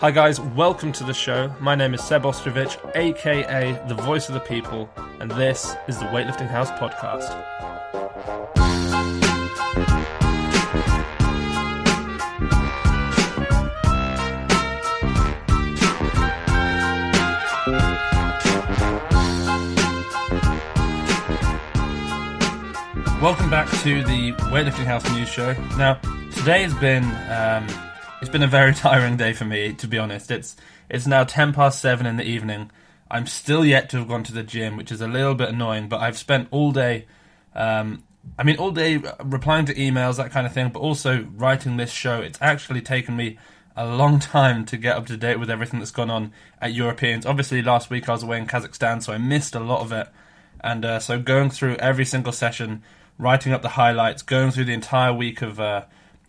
Hi guys, welcome to the show. My name is Seb Ostrovich, aka the Voice of the People, and this is the Weightlifting House podcast. Welcome back to the Weightlifting House news show. Now, today has been it's been a very tiring day for me, to be honest. It's now 7:10 in the evening. I'm still yet to have gone to the gym, which is a little bit annoying, but I've spent all day all day replying to emails, that kind of thing, but also writing this show. It's actually taken me a long time to get up to date with everything that's gone on at Europeans. Obviously, last week I was away in Kazakhstan, so I missed a lot of it. And so going through every single session, writing up the highlights, going through the entire week of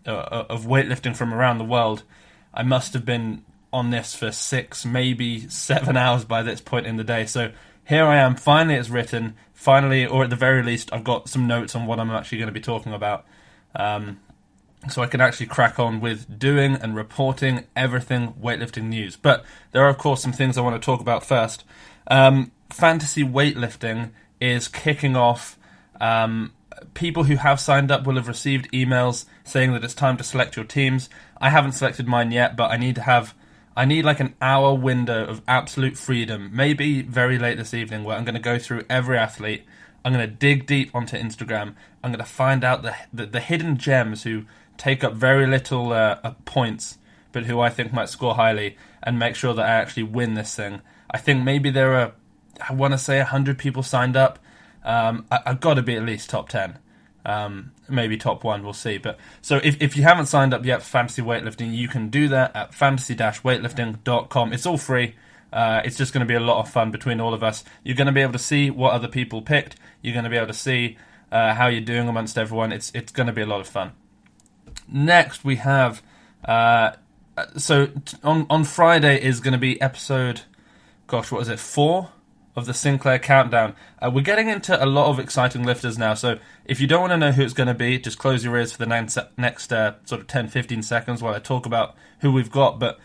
weightlifting from around the world, I must have been on this for 6, maybe 7 hours by this point in the day. So here I am, finally it's written, finally, or at the very least, I've got some notes on what I'm actually going to be talking about. So I can actually crack on with doing and reporting everything weightlifting news. But there are, of course, some things I want to talk about first. Fantasy weightlifting is kicking off. People who have signed up will have received emails saying that it's time to select your teams. I haven't selected mine yet, but I need like an hour window of absolute freedom, maybe very late this evening, where I'm going to go through every athlete. I'm going to dig deep onto Instagram. I'm going to find out the hidden gems who take up very little points, but who I think might score highly, and make sure that I actually win this thing. I think maybe there are, I want to say 100 people signed up. I've got to be at least top 10, maybe top 1, we'll see. But so if you haven't signed up yet for Fantasy Weightlifting, you can do that at fantasy-weightlifting.com. It's all free. It's just going to be a lot of fun between all of us. You're going to be able to see what other people picked. You're going to be able to see how you're doing amongst everyone. It's going to be a lot of fun. Next we have on Friday is going to be episode, 4 of the Sinclair Countdown. We're getting into a lot of exciting lifters now, so if you don't want to know who it's going to be, just close your ears for the next sort of 10-15 seconds while I talk about who we've got. But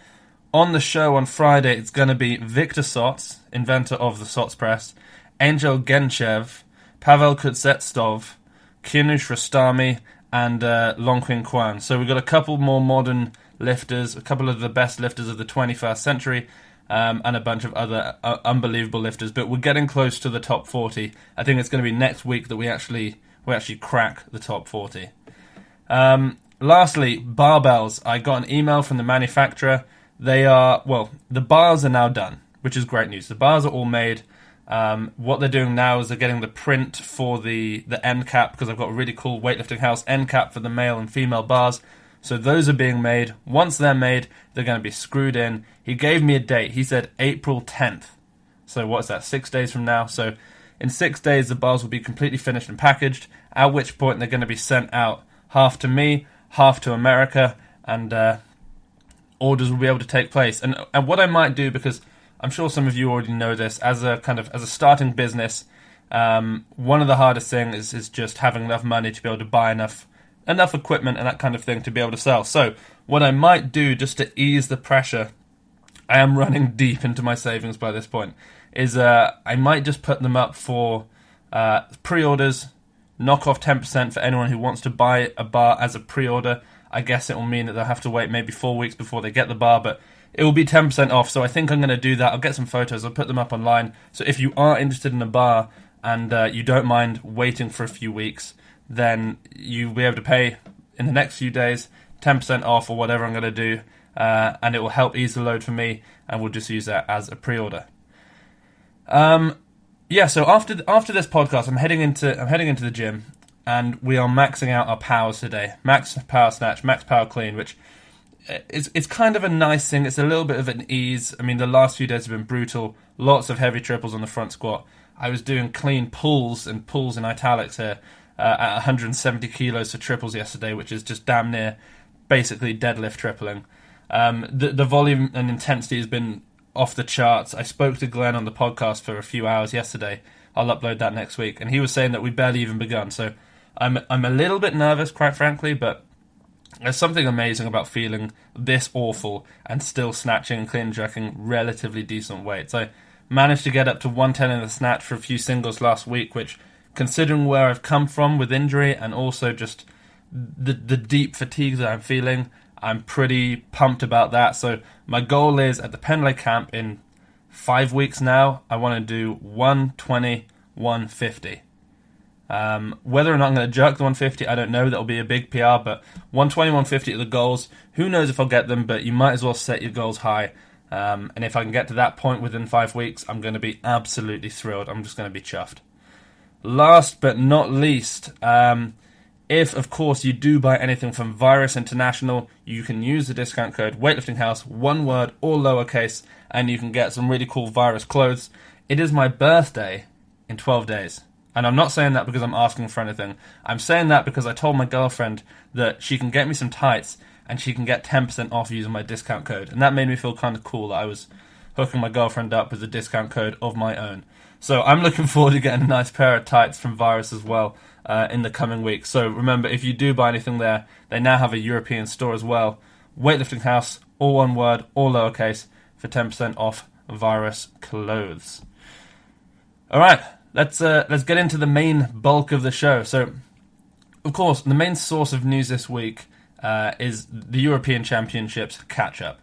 on the show on Friday, it's going to be Victor Sots, inventor of the Sots Press, Angel Genchev, Pavel Kuznetsov, Kianush Rostami, and Longqing Quan. So we've got a couple more modern lifters, a couple of the best lifters of the 21st century, and a bunch of other unbelievable lifters. But we're getting close to the top 40. I think it's going to be next week that we actually crack the top 40. Lastly, barbells. I got an email from the manufacturer. The bars are now done, which is great news. The bars are all made. What they're doing now is they're getting the print for the end cap, because I've got a really cool Weightlifting House end cap for the male and female bars. So those are being made. Once they're made, they're going to be screwed in. He gave me a date. He said April 10th. So what's that, 6 days from now? So in 6 days, the bars will be completely finished and packaged, at which point they're going to be sent out, half to me, half to America, and orders will be able to take place. And what I might do, because I'm sure some of you already know this, as a starting business, one of the hardest things is just having enough money to be able to buy enough equipment and that kind of thing to be able to sell. So what I might do, just to ease the pressure, I am running deep into my savings by this point, is I might just put them up for pre-orders, knock off 10% for anyone who wants to buy a bar as a pre-order. I guess it will mean that they'll have to wait maybe 4 weeks before they get the bar, but it will be 10% off. So I think I'm going to do that. I'll get some photos, I'll put them up online. So if you are interested in a bar and you don't mind waiting for a few weeks, then you'll be able to pay in the next few days 10% off or whatever I'm going to do, and it will help ease the load for me, and we'll just use that as a pre-order. So after this podcast, I'm heading into the gym, and we are maxing out our powers today. Max power snatch, max power clean, which it's kind of a nice thing. It's a little bit of an ease. I mean, the last few days have been brutal. Lots of heavy triples on the front squat. I was doing clean pulls in italics here, at 170 kilos for triples yesterday, which is just damn near basically deadlift tripling. The volume and intensity has been off the charts. I spoke to Glenn on the podcast for a few hours yesterday. I'll upload that next week, and he was saying that we barely even begun. So I'm a little bit nervous, quite frankly, but There's something amazing about feeling this awful and still snatching and clean and jerking relatively decent weights. I managed to get up to 110 in the snatch for a few singles last week, which, considering where I've come from with injury and also just the deep fatigue that I'm feeling, I'm pretty pumped about that. So my goal is, at the Pendlay camp in 5 weeks now, I want to do 120, 150. Whether or not I'm going to jerk the 150, I don't know. That'll be a big PR, but 120, 150 are the goals. Who knows if I'll get them, but you might as well set your goals high. And if I can get to that point within 5 weeks, I'm going to be absolutely thrilled. I'm just going to be chuffed. Last but not least, if, of course, you do buy anything from Virus International, you can use the discount code WeightliftingHouse, one word, all lowercase, and you can get some really cool Virus clothes. It is my birthday in 12 days. And I'm not saying that because I'm asking for anything. I'm saying that because I told my girlfriend that she can get me some tights and she can get 10% off using my discount code. And that made me feel kind of cool that I was hooking my girlfriend up with a discount code of my own. So I'm looking forward to getting a nice pair of tights from Virus as well in the coming weeks. So remember, if you do buy anything there, they now have a European store as well. Weightlifting House, all one word, all lowercase, for 10% off Virus clothes. All right. Let's get into the main bulk of the show. So, of course, the main source of news this week is the European Championships catch-up.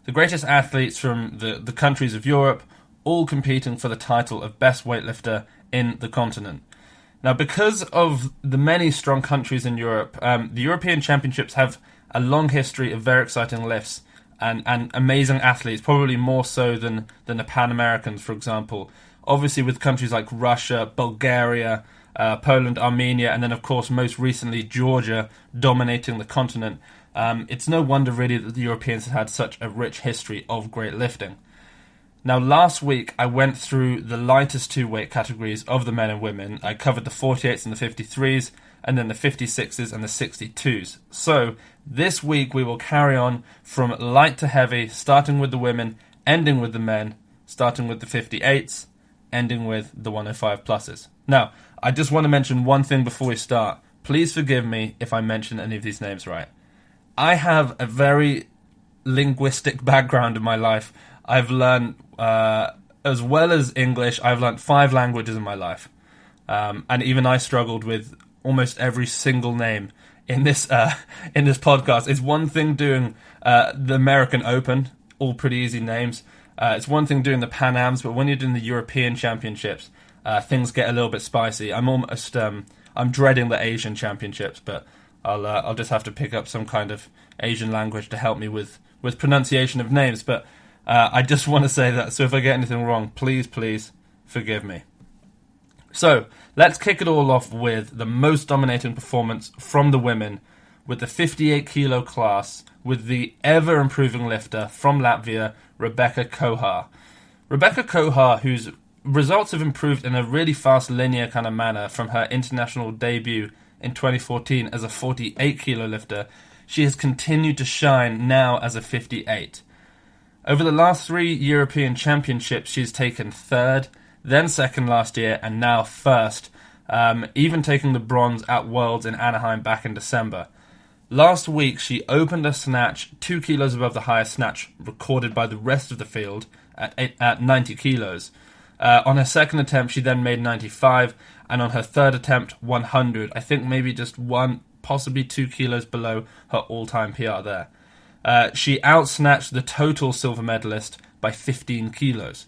The greatest athletes from the countries of Europe, all competing for the title of best weightlifter in the continent. Now, because of the many strong countries in Europe, the European Championships have a long history of very exciting lifts and amazing athletes, probably more so than the Pan Americans, for example. Obviously, with countries like Russia, Bulgaria, Poland, Armenia, and then, of course, most recently, Georgia dominating the continent, it's no wonder, really, that the Europeans have had such a rich history of great lifting. Now, last week, I went through the lightest two weight categories of the men and women. I covered the 48s and the 53s, and then the 56s and the 62s. So, this week, we will carry on from light to heavy, starting with the women, ending with the men, starting with the 58s, ending with the 105 pluses. Now, I just want to mention one thing before we start. Please forgive me if I mention any of these names right. I have a very linguistic background in my life. I've learned, as well as English, I've learned 5 languages in my life. And even I struggled with almost every single name in this podcast. It's one thing doing the American Open, all pretty easy names. It's one thing doing the Pan Ams, but when you're doing the European Championships, things get a little bit spicy. I'm dreading the Asian Championships, but I'll just have to pick up some kind of Asian language to help me with pronunciation of names. But I just want to say that, so if I get anything wrong, please forgive me. So let's kick it all off with the most dominating performance from the women, with the 58 kilo class, with the ever-improving lifter from Latvia, Rebecca Kohar. Rebecca Kohar, whose results have improved in a really fast linear kind of manner from her international debut in 2014 as a 48 kilo lifter, she has continued to shine now as a 58. Over the last 3 European Championships, she's taken 3rd, then 2nd last year, and now 1st, even taking the bronze at Worlds in Anaheim back in December. Last week, she opened a snatch 2 kilos above the highest snatch recorded by the rest of the field at 90 kilos. On her second attempt, she then made 95, and on her third attempt, 100. I think maybe just 1, possibly 2 kilos below her all-time PR there. She out-snatched the total silver medalist by 15 kilos.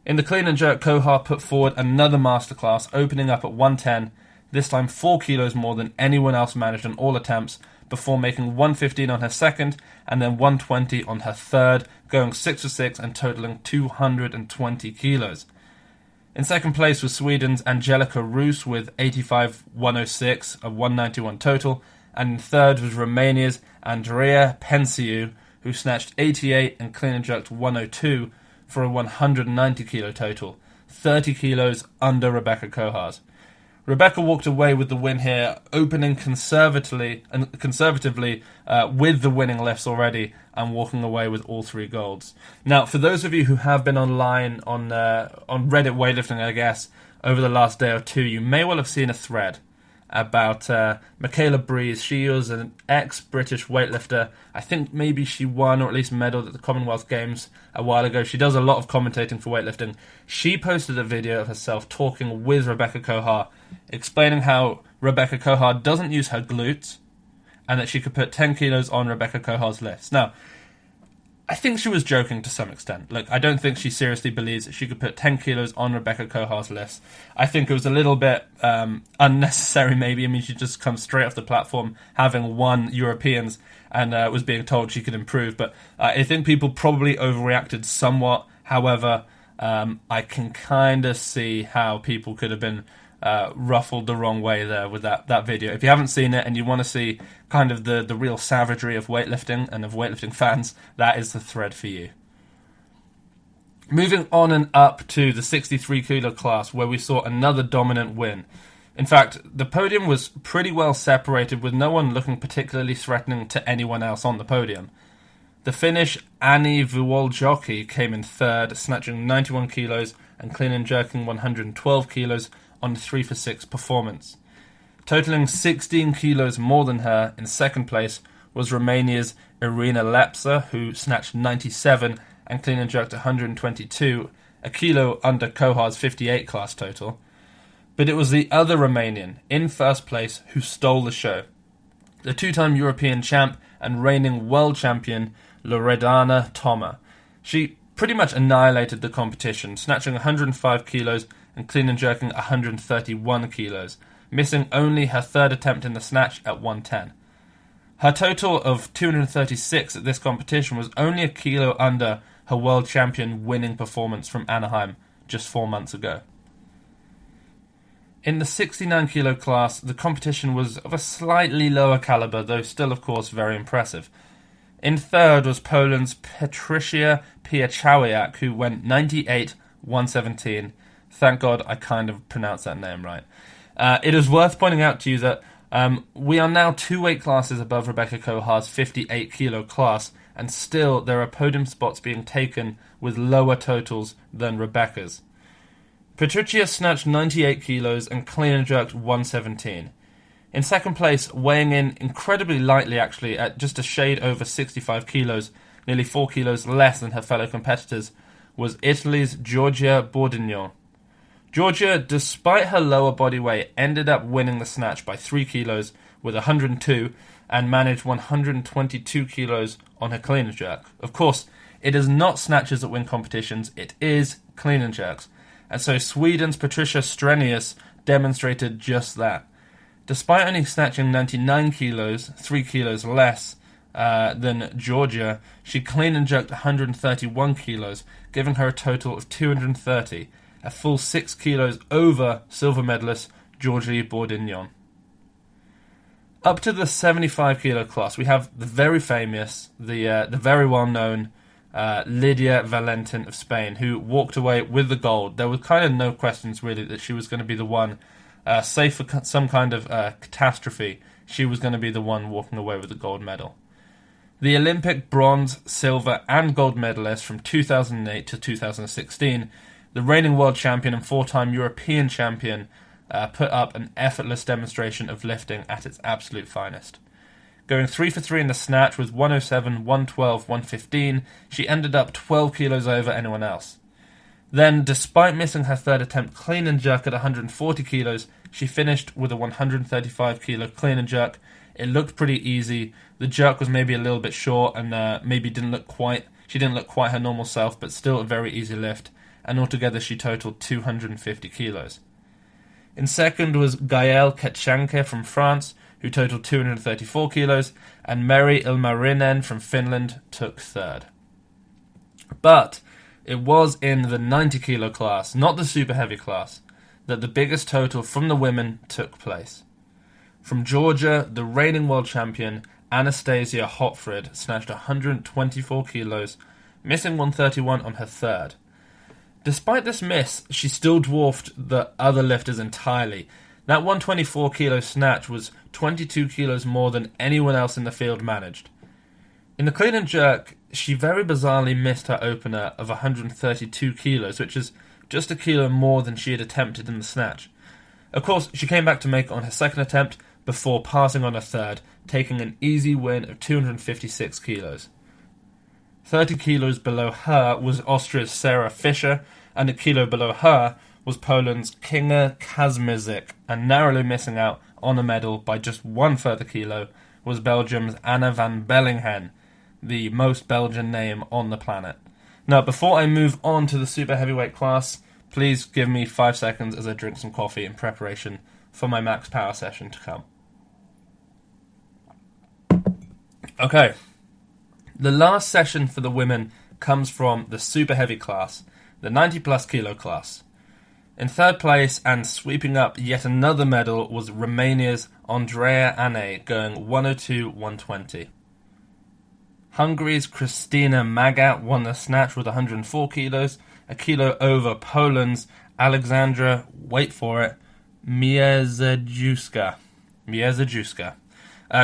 In the clean and jerk, Kohar put forward another masterclass, opening up at 110, this time 4 kilos more than anyone else managed on all attempts, before making 115 on her second, and then 120 on her third, going 6 for 6 and totaling 220 kilos. In second place was Sweden's Angelica Roos with 85.106, a 191 total, and in third was Romania's Andreea Pensiu, who snatched 88 and clean and jerked 102 for a 190 kilo total, 30 kilos under Rebecca Kohar's. Rebecca walked away with the win here, opening conservatively with the winning lifts already and walking away with all 3 golds. Now, for those of you who have been online on Reddit weightlifting, I guess, over the last day or two, you may well have seen a thread. about Michaela Breeze. She was an ex-British weightlifter. I think maybe she won or at least medalled at the Commonwealth Games a while ago. She does a lot of commentating for weightlifting. She posted a video of herself talking with Rebecca Kohar, explaining how Rebecca Kohar doesn't use her glutes and that she could put 10 kilos on Rebecca Kohar's lifts. Now, I think she was joking to some extent. Look, I don't think she seriously believes that she could put 10 kilos on Rebecca Kohar's lifts. I think it was a little bit unnecessary, maybe. I mean, she just comes straight off the platform having won Europeans and was being told she could improve. But I think people probably overreacted somewhat. However, I can kind of see how people could have been ruffled the wrong way there with that video. If you haven't seen it and you want to see kind of the real savagery of weightlifting and of weightlifting fans, that is the thread for you. Moving on and up to the 63 kilo class, where we saw another dominant win. In fact, the podium was pretty well separated, with no one looking particularly threatening to anyone else on the podium. The Finnish Anni Vuoljoki came in third, snatching 91 kilos and clean and jerking 112 kilos on a 3-for-6 performance. Totaling 16 kilos more than her, in second place was Romania's Irina Lepsa, who snatched 97 and clean and jerked 122, a kilo under Kohar's 58 class total. But it was the other Romanian, in first place, who stole the show. The two-time European champ and reigning world champion, Loredana Toma. She pretty much annihilated the competition, snatching 105 kilos and clean and jerking 131 kilos, missing only her third attempt in the snatch at 110. Her total of 236 at this competition was only a kilo under her world champion winning performance from Anaheim just 4 months ago. In the 69 kilo class, the competition was of a slightly lower caliber, though still of course very impressive. In third was Poland's Patricia Piachawiak, who went 98-117. Thank God I kind of pronounced that name right. It is worth pointing out to you that we are now 2 weight classes above Rebecca Kohar's 58 kilo class, and still there are podium spots being taken with lower totals than Rebecca's. Patricia snatched 98 kilos and clean and jerked 117. In second place, weighing in incredibly lightly actually, at just a shade over 65 kilos, nearly 4 kilos less than her fellow competitors, was Italy's Giorgia Bordignon. Giorgia, despite her lower body weight, ended up winning the snatch by 3 kilos with 102 and managed 122 kilos on her clean and jerk. Of course, it is not snatches that win competitions, it is clean and jerks. And so Sweden's Patricia Strenius demonstrated just that. Despite only snatching 99 kilos, 3 kilos less than Giorgia, she clean and jerked 131 kilos, giving her a total of 230, a full 6 kilos over silver medalist Giorgia Bordignon. Up to the 75 kilo class, we have the very famous, the very well-known Lydia Valentin of Spain, who walked away with the gold. There was kind of no questions really that she was going to be the one, save for some kind of catastrophe, she was going to be the one walking away with the gold medal. The Olympic bronze, silver and gold medalist from 2008 to 2016, the reigning world champion and 4-time European champion, put up an effortless demonstration of lifting at its absolute finest. Going 3 for 3 in the snatch with 107, 112, 115, she ended up 12 kilos over anyone else. Then, despite missing her third attempt clean and jerk at 140 kilos, she finished with a 135 kilo clean and jerk. It looked pretty easy. The jerk was maybe a little bit short and maybe she didn't look quite her normal self, but still a very easy lift. And altogether she totaled 250 kilos. In second was Gaëlle Ketchanke from France, who totaled 234 kilos, and Meri Ilmarinen from Finland took third. But it was in the 90 kilo class, not the super heavy class, that the biggest total from the women took place. From Georgia, the reigning world champion Anastasia Hotfrid snatched 124 kilos, missing 131 on her third. Despite this miss, she still dwarfed the other lifters entirely. That 124 kilo snatch was 22 kilos more than anyone else in the field managed. In the clean and jerk, she very bizarrely missed her opener of 132 kilos, which is just a kilo more than she had attempted in the snatch. Of course, she came back to make it on her second attempt before passing on her third, taking an easy win of 256 kilos. 30 kilos below her was Austria's Sarah Fischer, and a kilo below her was Poland's Kinga Kazmierzyk, and narrowly missing out on a medal by just one further kilo was Belgium's Anna van Bellinghen, the most Belgian name on the planet. Now, before I move on to the super heavyweight class, please give me 5 seconds as I drink some coffee in preparation for my max power session to come. Okay, the last session for the women comes from the super heavy class, the 90 plus kilo class. In third place and sweeping up yet another medal was Romania's Andreea Ane, going 102-120. Hungary's Cristina Magat won the snatch with 104 kilos, a kilo over Poland's Alexandra, wait for it, Mieszewska.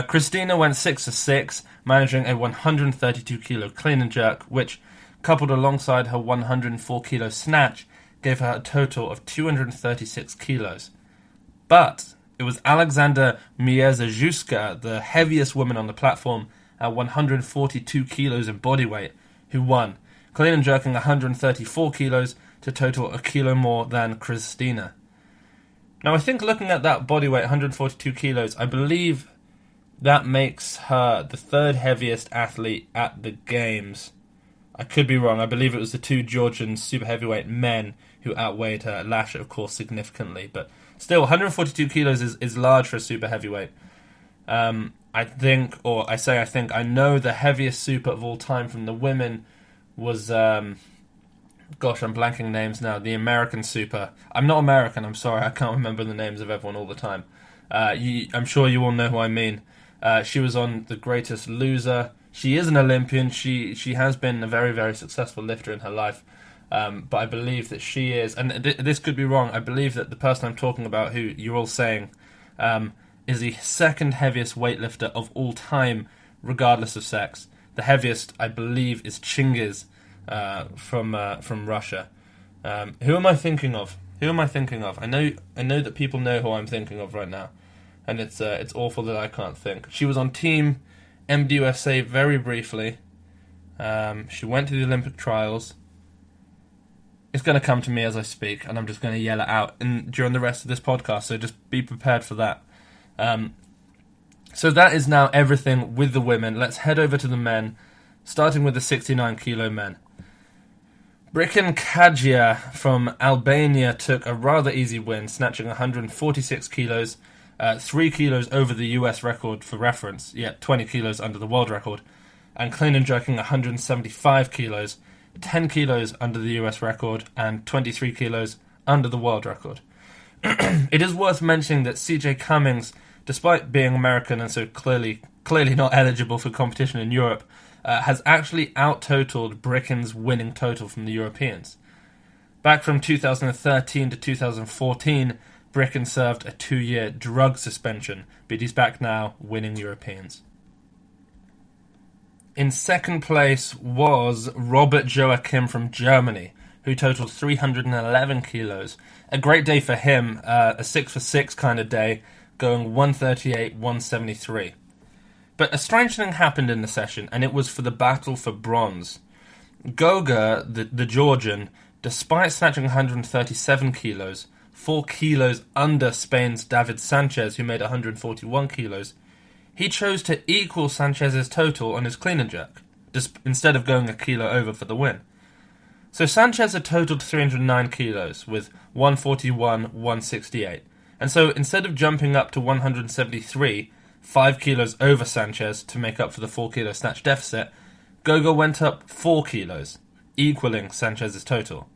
Cristina went 6-6, managing a 132 kilo clean and jerk, which, coupled alongside her 104 kilo snatch, gave her a total of 236 kilos. But it was Alexandra Mieszewska, the heaviest woman on the platform at 142 kilos in body weight, who won, clean and jerking 134 kilos to total a kilo more than Cristina. Now, I think looking at that body weight, 142 kilos, I believe that makes her the third heaviest athlete at the Games. I could be wrong. I believe it was the two Georgian super heavyweight men who outweighed her. Lasher, of course, significantly, but still, 142 kilos is large for a super heavyweight. I know the heaviest super of all time from the women was, I'm blanking names now, the American super. I'm not American, I'm sorry, I can't remember the names of everyone all the time. I'm sure you all know who I mean. She was on The Greatest Loser. She is an Olympian. She has been a very, very successful lifter in her life. But I believe that she is, and this could be wrong, I believe that the person I'm talking about, who you're all saying, is the second heaviest weightlifter of all time, regardless of sex. The heaviest, I believe, is Chingiz from Russia. Who am I thinking of? I know that people know who I'm thinking of right now, and it's awful that I can't think. She was on Team MDUSA very briefly. She went to the Olympic trials. It's going to come to me as I speak, and I'm just going to yell it out during the rest of this podcast, so just be prepared for that. So that is now everything with the women. Let's head over to the men, starting with the 69 kilo men. Brikan Kajia from Albania took a rather easy win, snatching 146 kilos, 3 kilos over the US record for reference, yet 20 kilos under the world record, and clean and jerking 175 kilos, 10 kilos under the US record, and 23 kilos under the world record. It is worth mentioning that CJ Cummings, despite being American and so clearly not eligible for competition in Europe, has actually out-totaled Brikan's winning total from the Europeans. Back from 2013 to 2014, Brikan served a 2-year drug suspension, but he's back now winning Europeans. In second place was Robert Joachim from Germany, who totaled 311 kilos. A great day for him, a 6-for-6 kind of day, going 138-173. But a strange thing happened in the session, and it was for the battle for bronze. Goga, the Georgian, despite snatching 137 kilos, 4 kilos under Spain's David Sanchez, who made 141 kilos, he chose to equal Sanchez's total on his clean and jerk, instead of going a kilo over for the win. So Sanchez had totaled 309 kilos, with 141-168. And so instead of jumping up to 173, 5 kilos over Sanchez to make up for the 4 kilo snatch deficit, Goga went up 4 kilos, equaling Sanchez's total.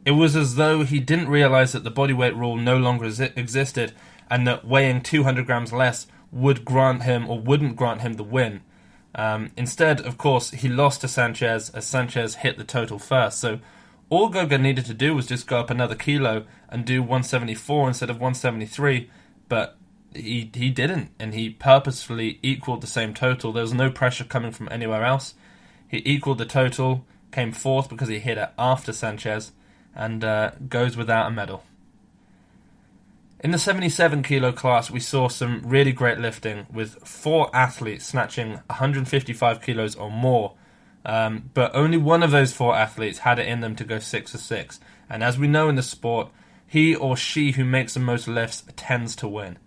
It was as though he didn't realise that the bodyweight rule no longer existed, and that weighing 200 grams less would grant him or wouldn't grant him the win. Instead, of course, he lost to Sanchez as Sanchez hit the total first. So all Goga needed to do was just go up another kilo and do 174 instead of 173, but he didn't, and he purposefully equaled the same total. There was no pressure coming from anywhere else. He equaled the total, came fourth because he hit it after Sanchez, and goes without a medal. In the 77 kilo class, we saw some really great lifting with 4 athletes snatching 155 kilos or more. But only one of those 4 athletes had it in them to go 6 for 6. And as we know in the sport, he or she who makes the most lifts tends to win.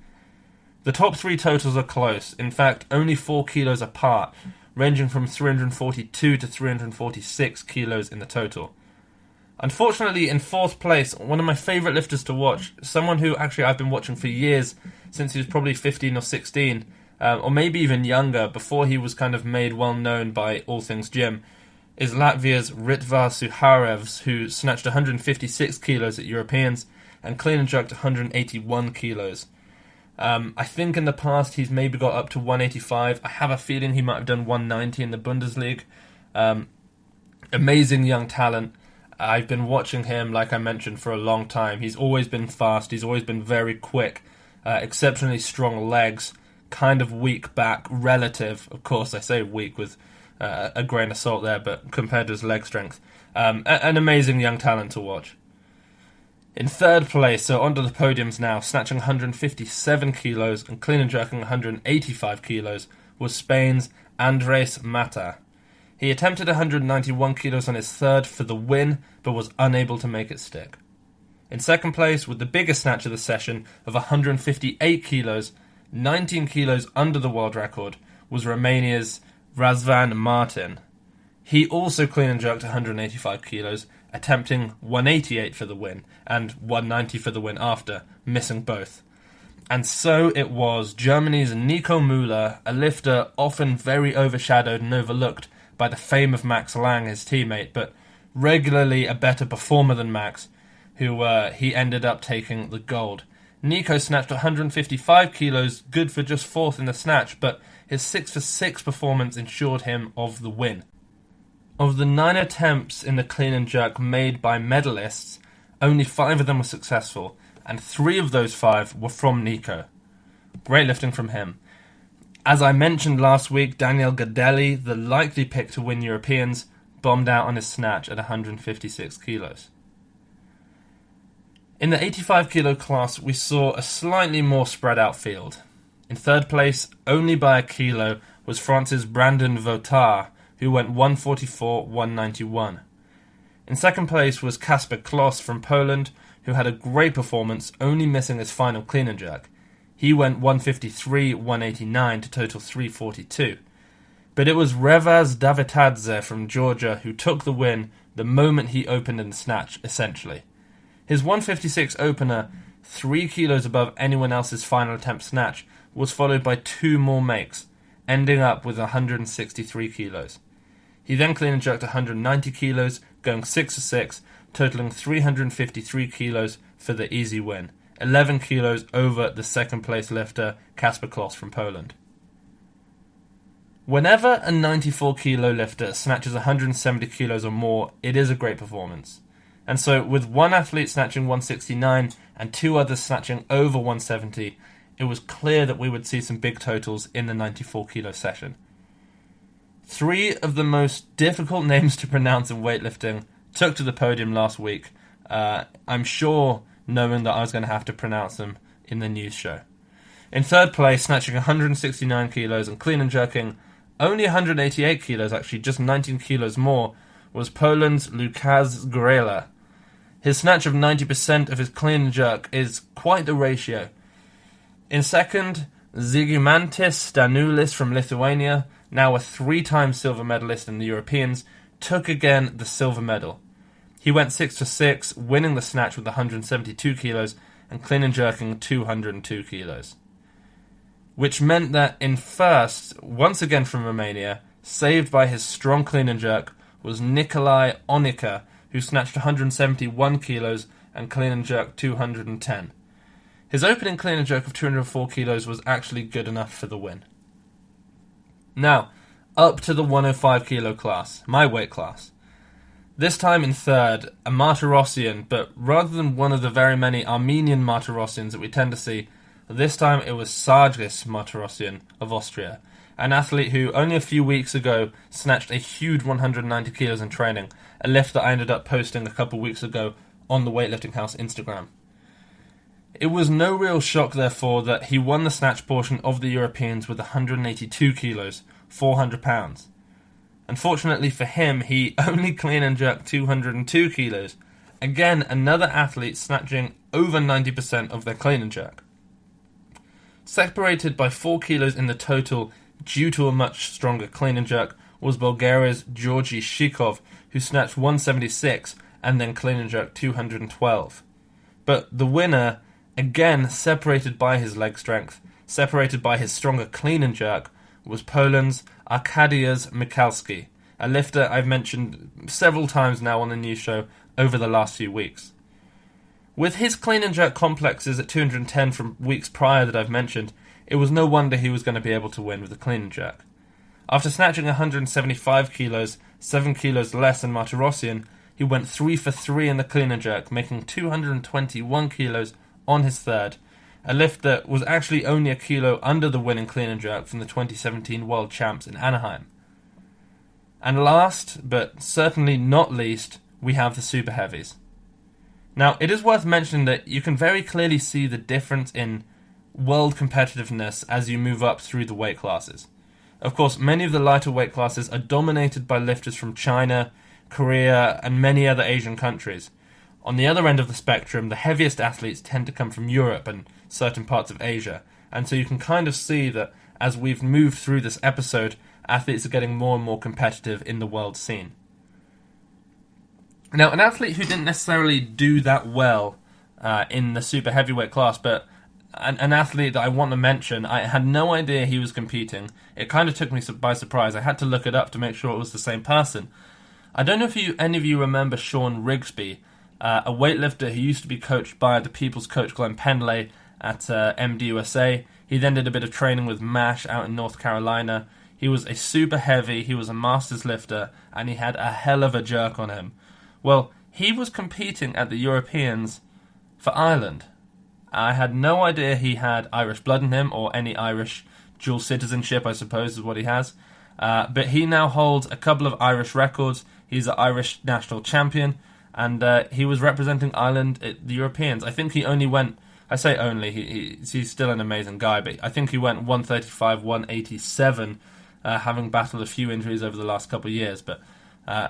The top 3 totals are close, in fact only 4 kilos apart, ranging from 342 to 346 kilos in the total. Unfortunately, in 4th place, one of my favourite lifters to watch, someone who actually I've been watching for years, since he was probably 15 or 16, or maybe even younger, before he was kind of made well known by all things gym, is Latvia's Ritva Suharevs, who snatched 156 kilos at Europeans and clean and jerked 181 kilos. I think in the past he's maybe got up to 185. I have a feeling he might have done 190 in the Bundesliga. Amazing young talent. I've been watching him, like I mentioned, for a long time. He's always been fast. He's always been very quick. Exceptionally strong legs. Kind of weak back. Relative. Of course, I say weak with a grain of salt there, but compared to his leg strength. An amazing young talent to watch. In 3rd place, so onto the podiums now, snatching 157 kilos and clean and jerking 185 kilos, was Spain's Andres Mata. He attempted 191 kilos on his 3rd for the win, but was unable to make it stick. In 2nd place, with the biggest snatch of the session of 158 kilos, 19 kilos under the world record, was Romania's Razvan Martin. He also clean and jerked 185 kilos, attempting 188 for the win, and 190 for the win after, missing both. And so it was Germany's Nico Müller, a lifter often very overshadowed and overlooked by the fame of Max Lang, his teammate, but regularly a better performer than Max, who he ended up taking the gold. Nico snatched 155 kilos, good for just 4th in the snatch, but his 6 for 6 performance ensured him of the win. Of the 9 attempts in the clean and jerk made by medalists, only 5 of them were successful, and 3 of those 5 were from Nico. Great lifting from him. As I mentioned last week, Daniel Gadelli, the likely pick to win Europeans, bombed out on his snatch at 156 kilos. In the 85 kilo class, we saw a slightly more spread out field. In 3rd place, only by a kilo, was France's Brandon Votard, who went 144-191. In 2nd place was Kasper Kloss from Poland, who had a great performance, only missing his final clean and jerk. He went 153-189 to total 342. But it was Revaz Davitadze from Georgia who took the win the moment he opened in the snatch, essentially. His 156 opener, 3 kilos above anyone else's final attempt snatch, was followed by 2 more makes, ending up with 163 kilos. He then clean and jerked 190 kilos, going 6 for 6, totaling 353 kilos for the easy win. 11 kilos over the 2nd place lifter, Kasper Kloss from Poland. Whenever a 94 kilo lifter snatches 170 kilos or more, it is a great performance. And so, with one athlete snatching 169 and 2 others snatching over 170, it was clear that we would see some big totals in the 94 kilo session. 3 of the most difficult names to pronounce in weightlifting took to the podium last week. I'm sure knowing that I was going to have to pronounce them in the news show. In 3rd place, snatching 169 kilos and clean and jerking only 188 kilos, actually just 19 kilos more, was Poland's Lukasz Grela. His snatch of 90% of his clean and jerk is quite the ratio. In 2nd, Zygimantis Stanulis from Lithuania, now a 3-time silver medalist in the Europeans, took again the silver medal. He went 6 for 6, winning the snatch with 172 kilos and clean and jerking 202 kilos. Which meant that in 1st, once again from Romania, saved by his strong clean and jerk, was Nicolae Onica, who snatched 171 kilos and clean and jerked 210. His opening clean and jerk of 204 kilos was actually good enough for the win. Now, up to the 105 kilo class, my weight class. This time in 3rd, a Martyrossian, but rather than one of the very many Armenian Martyrossians that we tend to see, this time it was Sargis Martyrossian of Austria, an athlete who only a few weeks ago snatched a huge 190 kilos in training, a lift that I ended up posting a couple weeks ago on the Weightlifting House Instagram. It was no real shock, therefore, that he won the snatch portion of the Europeans with 182 kilos, 400 pounds. Unfortunately for him, he only clean and jerked 202 kilos. Again, another athlete snatching over 90% of their clean and jerk. Separated by 4 kilos in the total due to a much stronger clean and jerk was Bulgaria's Georgi Shikov, who snatched 176 and then clean and jerked 212. But the winner, again separated by his leg strength, separated by his stronger clean and jerk, was Poland's Arkadiusz Michalski, a lifter I've mentioned several times now on the news show over the last few weeks. With his clean and jerk complexes at 210 from weeks prior that I've mentioned, it was no wonder he was going to be able to win with the clean and jerk. After snatching 175 kilos, 7 kilos less than Martirosyan, he went 3 for 3 in the clean and jerk, making 221 kilos on his third, a lift that was actually only a kilo under the winning clean and jerk from the 2017 World Champs in Anaheim. And last, but certainly not least, we have the super heavies. Now, it is worth mentioning that you can very clearly see the difference in world competitiveness as you move up through the weight classes. Of course, many of the lighter weight classes are dominated by lifters from China, Korea, and many other Asian countries. On the other end of the spectrum, the heaviest athletes tend to come from Europe and certain parts of Asia, and so you can kind of see that as we've moved through this episode, athletes are getting more and more competitive in the world scene. Now, an athlete who didn't necessarily do that well in the super heavyweight class, but an athlete that I want to mention, I had no idea he was competing. It kind of took me by surprise. I had to look it up to make sure it was the same person. I don't know if any of you remember Sean Rigsby, a weightlifter who used to be coached by the People's Coach Glenn Pendlay at MDUSA. He then did a bit of training with MASH out in North Carolina. He was a super heavy, he was a masters lifter, and he had a hell of a jerk on him. Well, he was competing at the Europeans for Ireland. I had no idea he had Irish blood in him, or any Irish dual citizenship, I suppose, is what he has. But he now holds a couple of Irish records. He's an Irish national champion, and he was representing Ireland at the Europeans. I think he only went, I say only, he's still an amazing guy, but I think he went 135, 187, having battled a few injuries over the last couple of years, but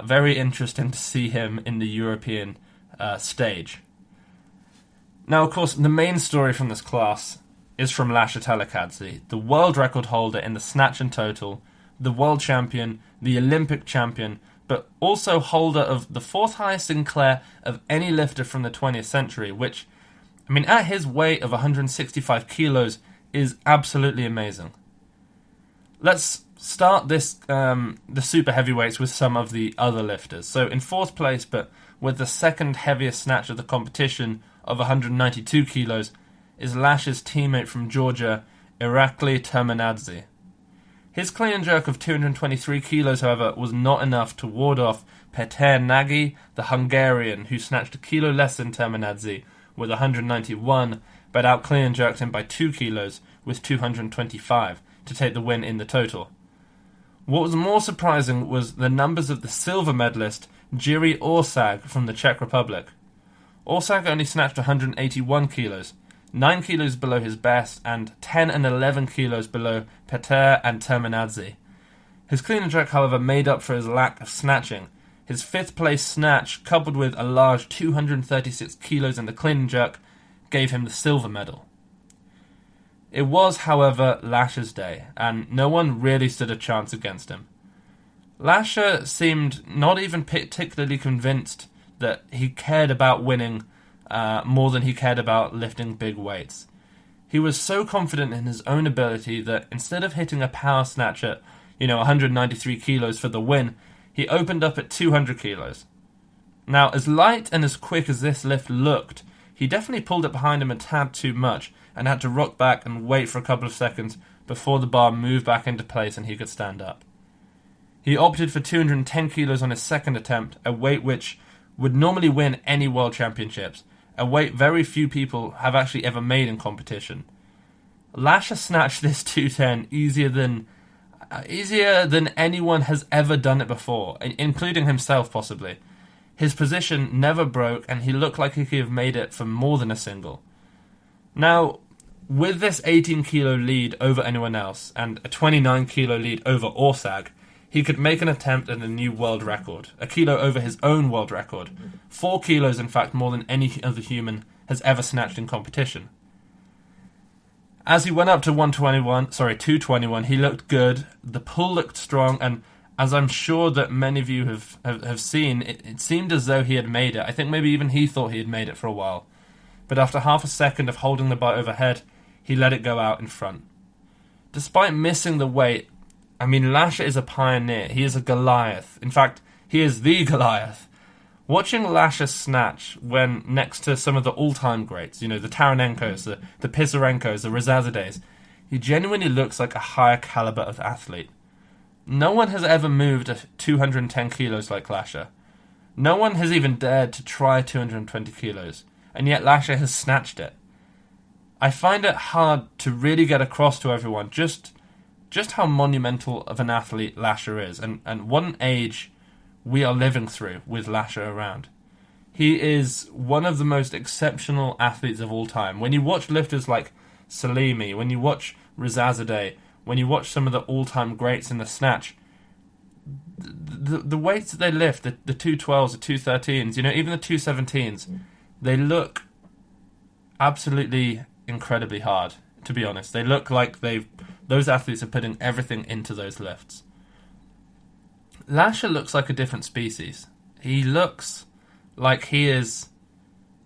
very interesting to see him in the European stage. Now, of course, the main story from this class is from Lasha Telekadze, the world record holder in the snatch and total, the world champion, the Olympic champion, but also holder of the fourth highest Sinclair of any lifter from the 20th century, which, I mean, at his weight of 165 kilos is absolutely amazing. Let's start the super heavyweights with some of the other lifters. So in fourth place, but with the second heaviest snatch of the competition of 192 kilos, is Lash's teammate from Georgia, Irakli Terminadze. His clean and jerk of 223 kilos, however, was not enough to ward off Peter Nagy, the Hungarian, who snatched a kilo less than Terminadze with 191, but out clean and jerked him by 2 kilos with 225 to take the win in the total. What was more surprising was the numbers of the silver medalist Jiří Orsag from the Czech Republic. Orsag only snatched 181 kilos, 9 kilos below his best and 10 and 11 kilos below Peter and Terminadze. His clean and jerk, however, made up for his lack of snatching. His fifth place snatch, coupled with a large 236 kilos in the clean and jerk, gave him the silver medal. It was, however, Lasha's day, and no one really stood a chance against him. Lasha seemed not even particularly convinced that he cared about winning more than he cared about lifting big weights. He was so confident in his own ability that instead of hitting a power snatch at, 193 kilos for the win, he opened up at 200 kilos. Now, as light and as quick as this lift looked, he definitely pulled it behind him a tad too much and had to rock back and wait for a couple of seconds before the bar moved back into place and he could stand up. He opted for 210 kilos on his second attempt, a weight which would normally win any world championships, a weight very few people have actually ever made in competition. Lasha snatched this 210 easier than anyone has ever done it before, including himself possibly. His position never broke and he looked like he could have made it for more than a single. Now, with this 18 kilo lead over anyone else and a 29 kilo lead over Orsag, he could make an attempt at a new world record, a kilo over his own world record. 4 kilos, in fact, more than any other human has ever snatched in competition. As he went up to 221, he looked good, the pull looked strong, and as I'm sure that many of you have seen, it seemed as though he had made it. I think maybe even he thought he had made it for a while. But after half a second of holding the bar overhead, he let it go out in front. Despite missing the weight, I mean, Lasher is a pioneer. He is a Goliath. In fact, he is the Goliath. Watching Lasher snatch when next to some of the all-time greats, the Taranenkos, the Pisarenkos, the Razazades, he genuinely looks like a higher caliber of athlete. No one has ever moved at 210 kilos like Lasher. No one has even dared to try 220 kilos, and yet Lasher has snatched it. I find it hard to really get across to everyone just how monumental of an athlete Lasher is, and what an age we are living through with Lasher around. He is one of the most exceptional athletes of all time. When you watch lifters like Salimi, when you watch Razazadeh, when you watch some of the all-time greats in the snatch, the weights that they lift, the 212s, the 213s, even the 217s, they look absolutely incredibly hard, to be honest. They look like those athletes are putting everything into those lifts. Lasher looks like a different species. He looks like he is,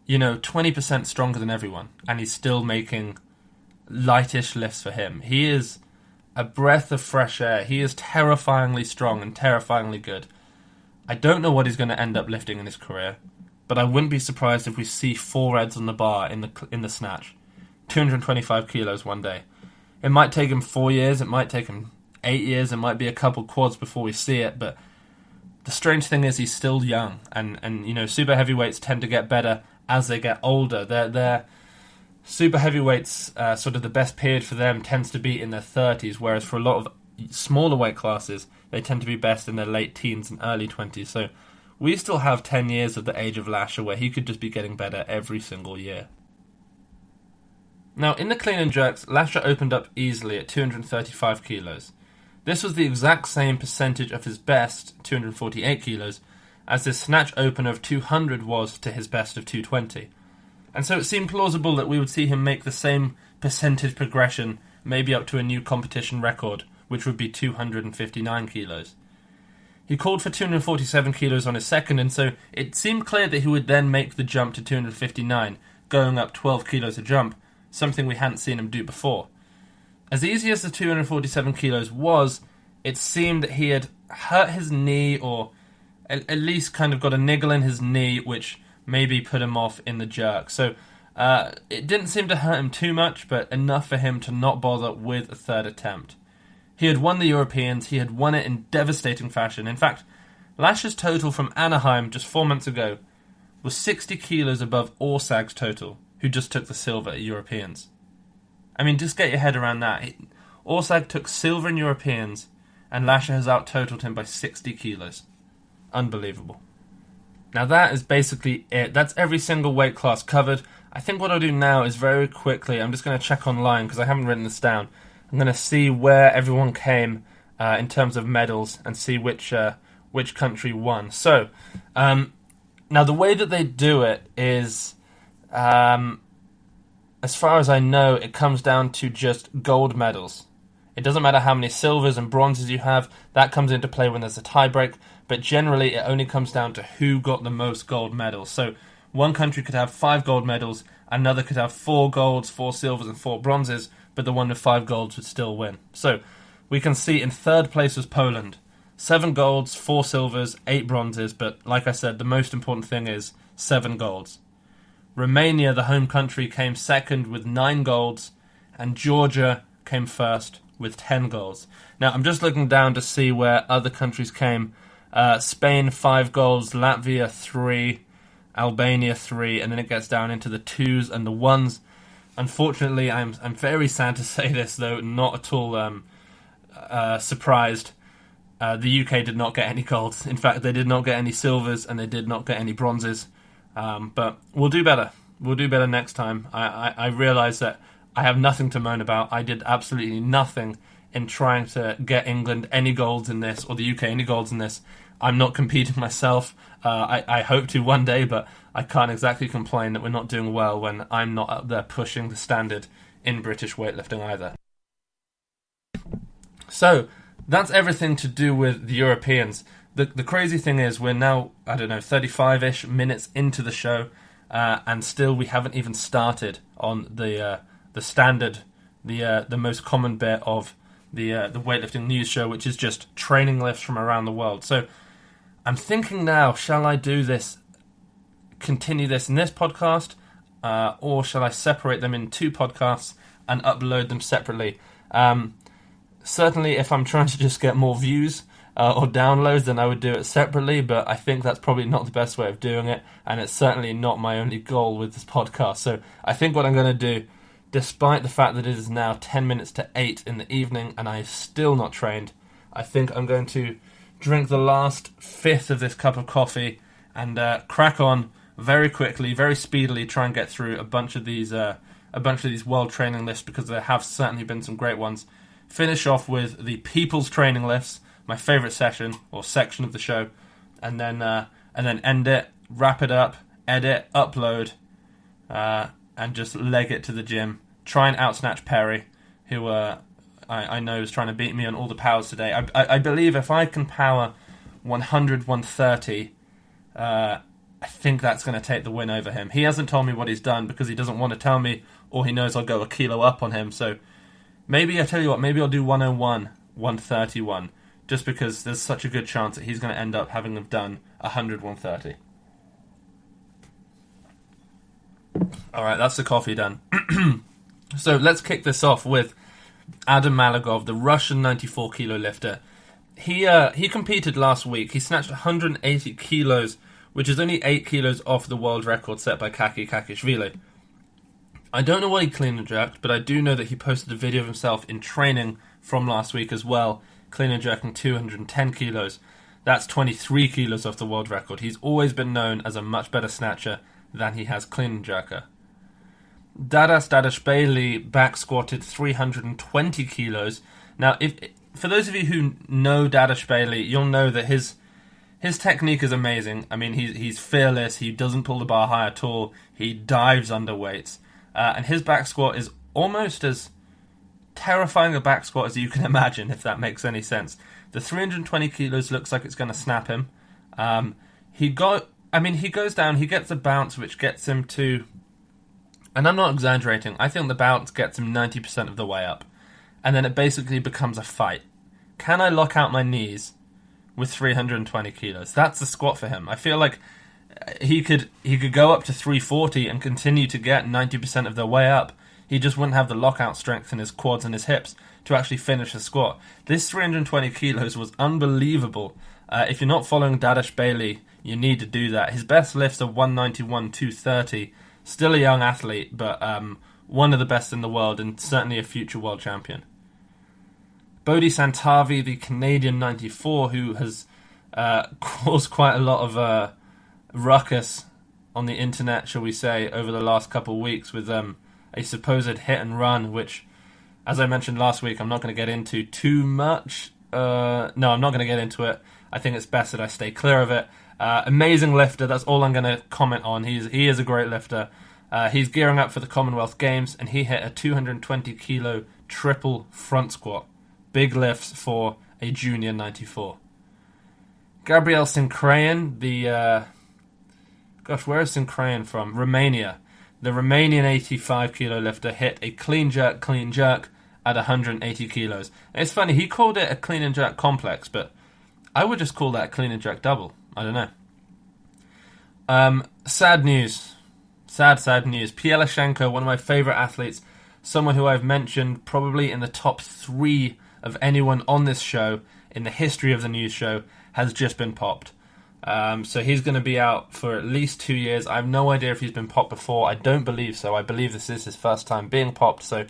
20% stronger than everyone, and he's still making lightish lifts for him. He is a breath of fresh air. He is terrifyingly strong and terrifyingly good. I don't know what he's going to end up lifting in his career, but I wouldn't be surprised if we see 4 reds on the bar in the snatch. 225 kilos one day. It might take him 4 years, it might take him 8 years, it might be a couple quads before we see it, but the strange thing is he's still young, and super heavyweights tend to get better as they get older. They're super heavyweights, sort of the best period for them tends to be in their 30s, whereas for a lot of smaller weight classes, they tend to be best in their late teens and early 20s. So we still have 10 years of the age of Lasher where he could just be getting better every single year. Now, in the clean and jerks, Lasher opened up easily at 235 kilos. This was the exact same percentage of his best, 248 kilos, as his snatch opener of 200 was to his best of 220. And so it seemed plausible that we would see him make the same percentage progression, maybe up to a new competition record, which would be 259 kilos. He called for 247 kilos on his second, and so it seemed clear that he would then make the jump to 259, going up 12 kilos a jump, something we hadn't seen him do before. As easy as the 247 kilos was, it seemed that he had hurt his knee, or at least kind of got a niggle in his knee, which maybe put him off in the jerk. So it didn't seem to hurt him too much, but enough for him to not bother with a third attempt. He had won the Europeans, he had won it in devastating fashion. In fact, Lasher's total from Anaheim just 4 months ago was 60 kilos above Orsag's total, who just took the silver at Europeans. I mean, just get your head around that. Orsag took silver in Europeans, and Lasher has out-totaled him by 60 kilos. Unbelievable. Now that is basically it. That's every single weight class covered. I think what I'll do now is very quickly, I'm just going to check online because I haven't written this down. I'm going to see where everyone came in terms of medals and see which country won. So, now the way that they do it is, as far as I know, it comes down to just gold medals. It doesn't matter how many silvers and bronzes you have. That comes into play when there's a tiebreak. But generally, it only comes down to who got the most gold medals. So one country could have 5 gold medals, another could have 4 golds, 4 silvers, and 4 bronzes, but the one with 5 golds would still win. So we can see in third place was Poland. 7 golds, 4 silvers, 8 bronzes, but like I said, the most important thing is 7 golds. Romania, the home country, came second with 9 golds, and Georgia came first with 10 golds. Now, I'm just looking down to see where other countries came. Spain, 5 golds, Latvia, 3, Albania, 3, and then it gets down into the 2s and the 1s. Unfortunately, I'm very sad to say this, though not at all surprised. The UK did not get any golds. In fact, they did not get any silvers, and they did not get any bronzes. But we'll do better. We'll do better next time. I realise that I have nothing to moan about. I did absolutely nothing in trying to get England any golds in this, or the UK any golds in this. I'm not competing myself. I hope to one day, but I can't exactly complain that we're not doing well when I'm not up there pushing the standard in British weightlifting either. So, that's everything to do with the Europeans. The crazy thing is we're now, 35-ish minutes into the show, and still we haven't even started on the standard, the most common bit of the weightlifting news show, which is just training lifts from around the world. So I'm thinking now, shall I do this, continue this in this podcast, or shall I separate them in two podcasts and upload them separately? Certainly, if I'm trying to just get more views or downloads, then I would do it separately, but I think that's probably not the best way of doing it, and it's certainly not my only goal with this podcast. So I think what I'm going to do, despite the fact that it is now 10 minutes to 8 in the evening and I'm still not trained, I think I'm going to drink the last fifth of this cup of coffee and crack on very quickly, very speedily, try and get through a bunch of these world training lists, because there have certainly been some great ones. Finish off with the people's training lifts, my favourite session or section of the show, and then end it, wrap it up, edit, upload, and just leg it to the gym. Try and outsnatch Perry, who I know is trying to beat me on all the powers today. I believe if I can power 100, 130, I think that's going to take the win over him. He hasn't told me what he's done because he doesn't want to tell me, or he knows I'll go a kilo up on him. So maybe, I tell you what, maybe I'll do 101, 131, just because there's such a good chance that he's going to end up having done 100, 130. Alright, that's the coffee done. So let's kick this off with Adam Malagov, the Russian 94 kilo lifter. He competed last week. He snatched 180 kilos, which is only 8 kilos off the world record set by Kaki Kakishvili. I don't know what he clean and jerked, but I do know that he posted a video of himself in training from last week as well, clean and jerking 210 kilos. That's 23 kilos off the world record. He's always been known as a much better snatcher than he has clean and jerker. Dadas Dadashvili back squatted 320 kilos. Now, for those of you who know Dadashvili, you'll know that his technique is amazing. I mean, he's fearless. He doesn't pull the bar high at all. He dives under weights. And his back squat is almost as terrifying a back squat as you can imagine, if that makes any sense. The 320 kilos looks like it's going to snap him. He goes down, he gets a bounce which gets him to, and I'm not exaggerating, I think the bounce gets him 90% of the way up. And then it basically becomes a fight. Can I lock out my knees with 320 kilos? That's the squat for him. I feel like he could go up to 340 and continue to get 90% of the way up. He just wouldn't have the lockout strength in his quads and his hips to actually finish the squat. This 320 kilos was unbelievable. If you're not following Dadashvili, you need to do that. His best lifts are 191, 230. Still a young athlete, but one of the best in the world and certainly a future world champion. Bodhi Santavi, the Canadian 94, who has caused quite a lot of ruckus on the internet, shall we say, over the last couple of weeks with a supposed hit and run, which, as I mentioned last week, I'm not going to get into too much. No, I'm not going to get into it. I think it's best that I stay clear of it. Amazing lifter, that's all I'm going to comment on. He is a great lifter. He's gearing up for the Commonwealth Games, and he hit a 220 kilo triple front squat. Big lifts for a junior 94. Gabriel Sincrayan, where is Sincrayan from? Romania. The Romanian 85 kilo lifter hit a clean jerk at 180 kilos. And it's funny, he called it a clean and jerk complex, but I would just call that a clean and jerk double. I don't know. Sad news. Sad news. Pielashenko, one of my favourite athletes, someone who I've mentioned probably in the top 3 of anyone on this show in the history of the news show, has just been popped. So he's going to be out for at least 2 years. I have no idea if he's been popped before. I don't believe so. I believe this is his first time being popped. So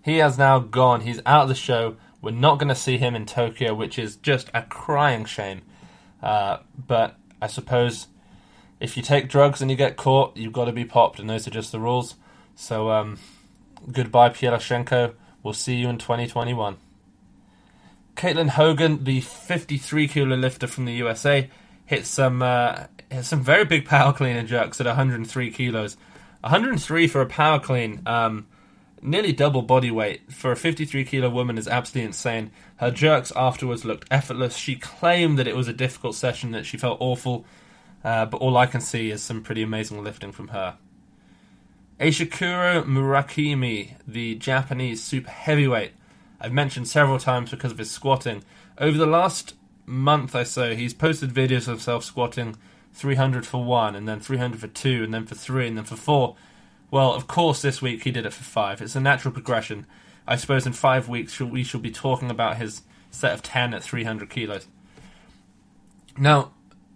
he has now gone. He's out of the show. We're not going to see him in Tokyo, which is just a crying shame. But I suppose if you take drugs and you get caught, you've got to be popped, and those are just the rules. So, goodbye, Pieroshenko. We'll see you in 2021. Caitlin Hogan, the 53-kilo lifter from the USA, hit some very big power clean and jerks at 103 kilos. 103 for a power clean, nearly double body weight for a 53-kilo woman is absolutely insane. Her jerks afterwards looked effortless. She claimed that it was a difficult session, that she felt awful, but all I can see is some pretty amazing lifting from her. Ashikuro Murakami, the Japanese super heavyweight, I've mentioned several times because of his squatting. Over the last month or so, he's posted videos of himself squatting 300 for 1, and then 300 for 2, and then for 3, and then for 4. Well, of course, this week he did it for 5. It's a natural progression. I suppose in 5 weeks we shall be talking about his set of 10 at 300 kilos. Now,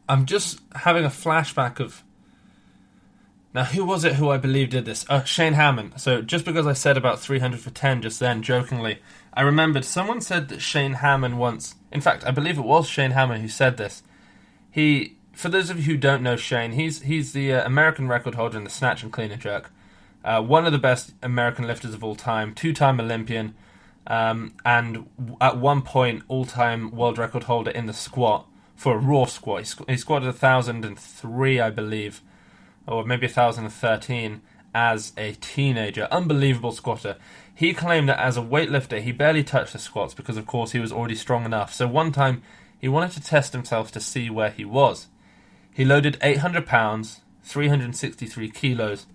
I'm just having a flashback of... Now, who was it who I believe did this? Shane Hammond. So, just because I said about 300 for 10 just then, jokingly, I remembered someone said that Shane Hammond once... In fact, I believe it was Shane Hammond who said this. For those of you who don't know Shane, he's the American record holder in the snatch and clean and jerk. One of the best American lifters of all time, 2-time Olympian, and at one point, all-time world record holder in the squat for a raw squat. He squatted 1,003, I believe, or maybe 1,013 as a teenager. Unbelievable squatter. He claimed that as a weightlifter, he barely touched the squats because, of course, he was already strong enough. So one time, he wanted to test himself to see where he was. He loaded 800 pounds, 363 kilos,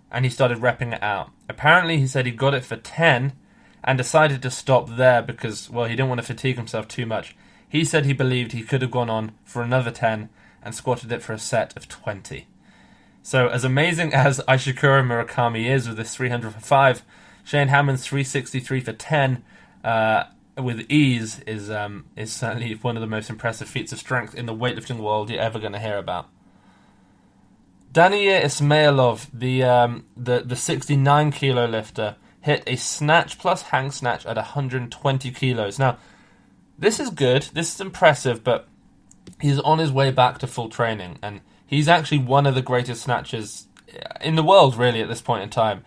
and he started repping it out. Apparently, he said he got it for 10 and decided to stop there because, well, he didn't want to fatigue himself too much. He said he believed he could have gone on for another 10 and squatted it for a set of 20. So, as amazing as Ashikuro Murakami is with this 300 for 5, Shane Hammond's 363 for 10 with ease is certainly one of the most impressive feats of strength in the weightlifting world you're ever going to hear about. Daniil Ismailov, the 69 kilo lifter, hit a snatch plus hang snatch at 120 kilos. Now, this is good, this is impressive, but he's on his way back to full training, and he's actually one of the greatest snatchers in the world, really, at this point in time.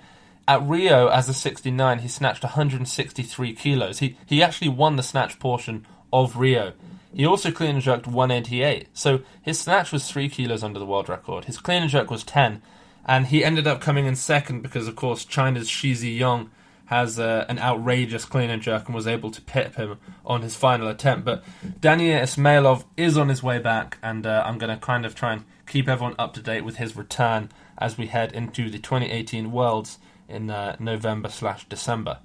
At Rio, as a 69, he snatched 163 kilos. He actually won the snatch portion of Rio. He also clean and jerked 188. So his snatch was 3 kilos under the world record. His clean and jerk was 10. And he ended up coming in second because, of course, China's Shizi Yong has an outrageous clean and jerk and was able to pip him on his final attempt. But Daniil Ismailov is on his way back, and I'm going to kind of try and keep everyone up to date with his return as we head into the 2018 Worlds in November/December.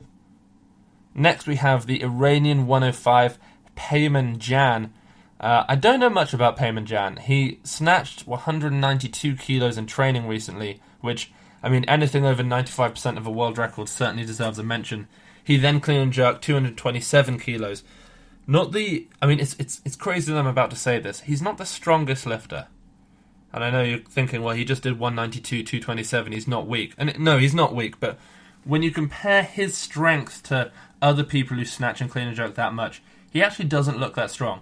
Next we have the Iranian 105, Peyman Jan. I don't know much about Peyman Jan. He snatched 192 kilos in training recently, which, I mean, anything over 95% of a world record certainly deserves a mention. He then clean and jerked 227 kilos. It's crazy that I'm about to say this. He's not the strongest lifter. And I know you're thinking, well, he just did 192, 227, he's not weak. And no, he's not weak, but when you compare his strength to other people who snatch and clean and jerk that much, he actually doesn't look that strong.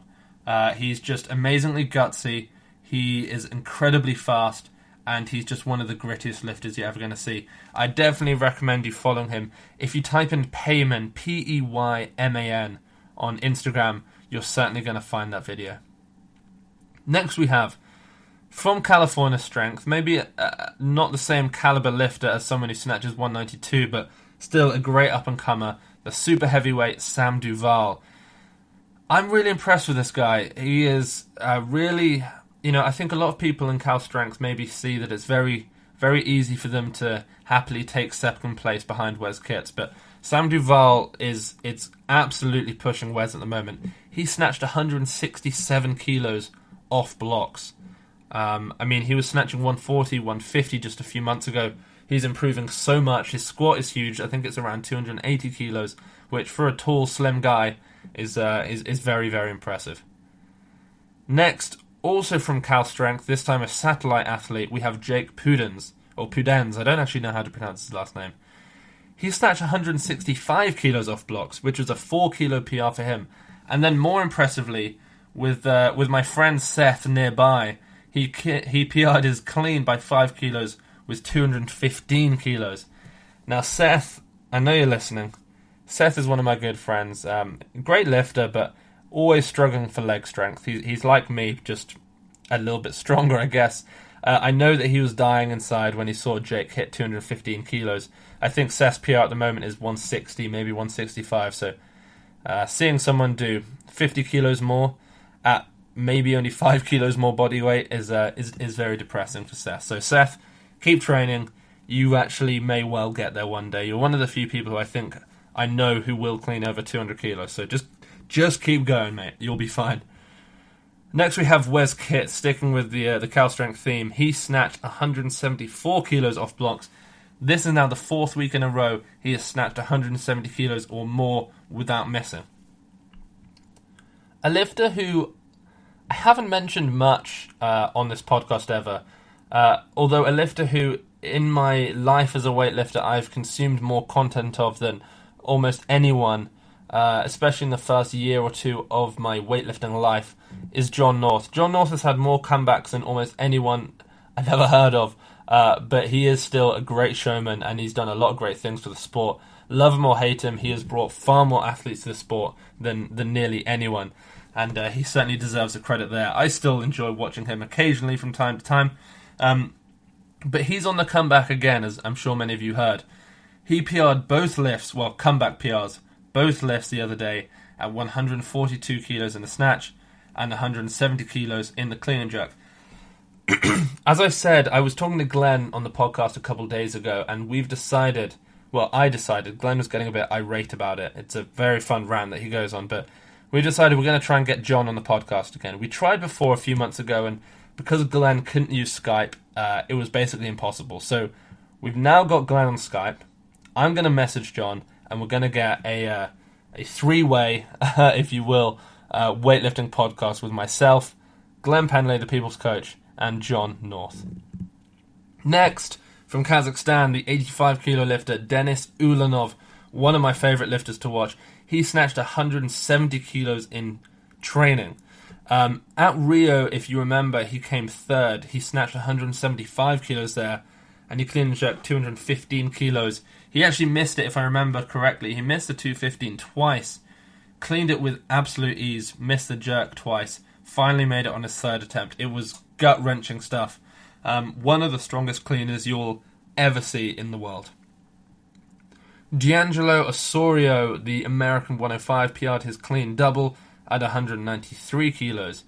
He's just amazingly gutsy, he is incredibly fast, and he's just one of the grittiest lifters you're ever going to see. I definitely recommend you following him. If you type in Peyman, Peyman, on Instagram, you're certainly going to find that video. Next we have, from California Strength, maybe not the same caliber lifter as someone who snatches 192, but still a great up-and-comer, the super heavyweight Sam Duval. I'm really impressed with this guy. He is really, I think a lot of people in Cal Strength maybe see that it's very, very easy for them to happily take second place behind Wes Kitts, but Sam Duval it's absolutely pushing Wes at the moment. He snatched 167 kilos off blocks. He was snatching 140, 150 just a few months ago. He's improving so much. His squat is huge. I think it's around 280 kilos, which for a tall, slim guy is very, very impressive. Next, also from Cal Strength, this time a satellite athlete, we have Jake Pudens, or Pudens. I don't actually know how to pronounce his last name. He snatched 165 kilos off blocks, which was a 4 kilo PR for him. And then more impressively, with my friend Seth nearby, He PR'd his clean by 5 kilos with 215 kilos. Now, Seth, I know you're listening. Seth is one of my good friends. Great lifter, but always struggling for leg strength. He's like me, just a little bit stronger, I guess. I know that he was dying inside when he saw Jake hit 215 kilos. I think Seth's PR at the moment is 160, maybe 165. So seeing someone do 50 kilos more at maybe only 5 kilos more body weight is very depressing for Seth. So Seth, keep training. You actually may well get there one day. You're one of the few people who I know who will clean over 200 kilos. So just keep going, mate. You'll be fine. Next we have Wes Kit, sticking with the Cal Strength theme. He snatched 174 kilos off blocks. This is now the 4th week in a row he has snatched 170 kilos or more without missing. A lifter who I haven't mentioned much on this podcast ever, although a lifter who in my life as a weightlifter I've consumed more content of than almost anyone, especially in the first year or two of my weightlifting life, is John North. John North has had more comebacks than almost anyone I've ever heard of, but he is still a great showman and he's done a lot of great things for the sport. Love him or hate him, he has brought far more athletes to the sport than nearly anyone, and he certainly deserves the credit there. I still enjoy watching him occasionally from time to time, but he's on the comeback again, as I'm sure many of you heard. He PR'd both lifts, well, comeback PRs, both lifts the other day at 142 kilos in the snatch and 170 kilos in the clean and jerk. As I said, I was talking to Glenn on the podcast a couple of days ago, and I decided, Glenn was getting a bit irate about it. It's a very fun rant that he goes on, but we decided we're going to try and get John on the podcast again. We tried before a few months ago, and because Glenn couldn't use Skype, it was basically impossible. So we've now got Glenn on Skype. I'm going to message John, and we're going to get a three-way, if you will, weightlifting podcast with myself, Glenn Penley, the People's Coach, and John North. Next, from Kazakhstan, the 85-kilo lifter Denis Ulanov, one of my favourite lifters to watch. He snatched 170 kilos in training. At Rio, if you remember, he came third. He snatched 175 kilos there, and he clean and jerked 215 kilos. He actually missed it, if I remember correctly. He missed the 215 twice, cleaned it with absolute ease, missed the jerk twice, finally made it on his third attempt. It was gut-wrenching stuff. One of the strongest cleaners you'll ever see in the world. D'Angelo Osorio, the American 105, PR'd his clean double at 193 kilos.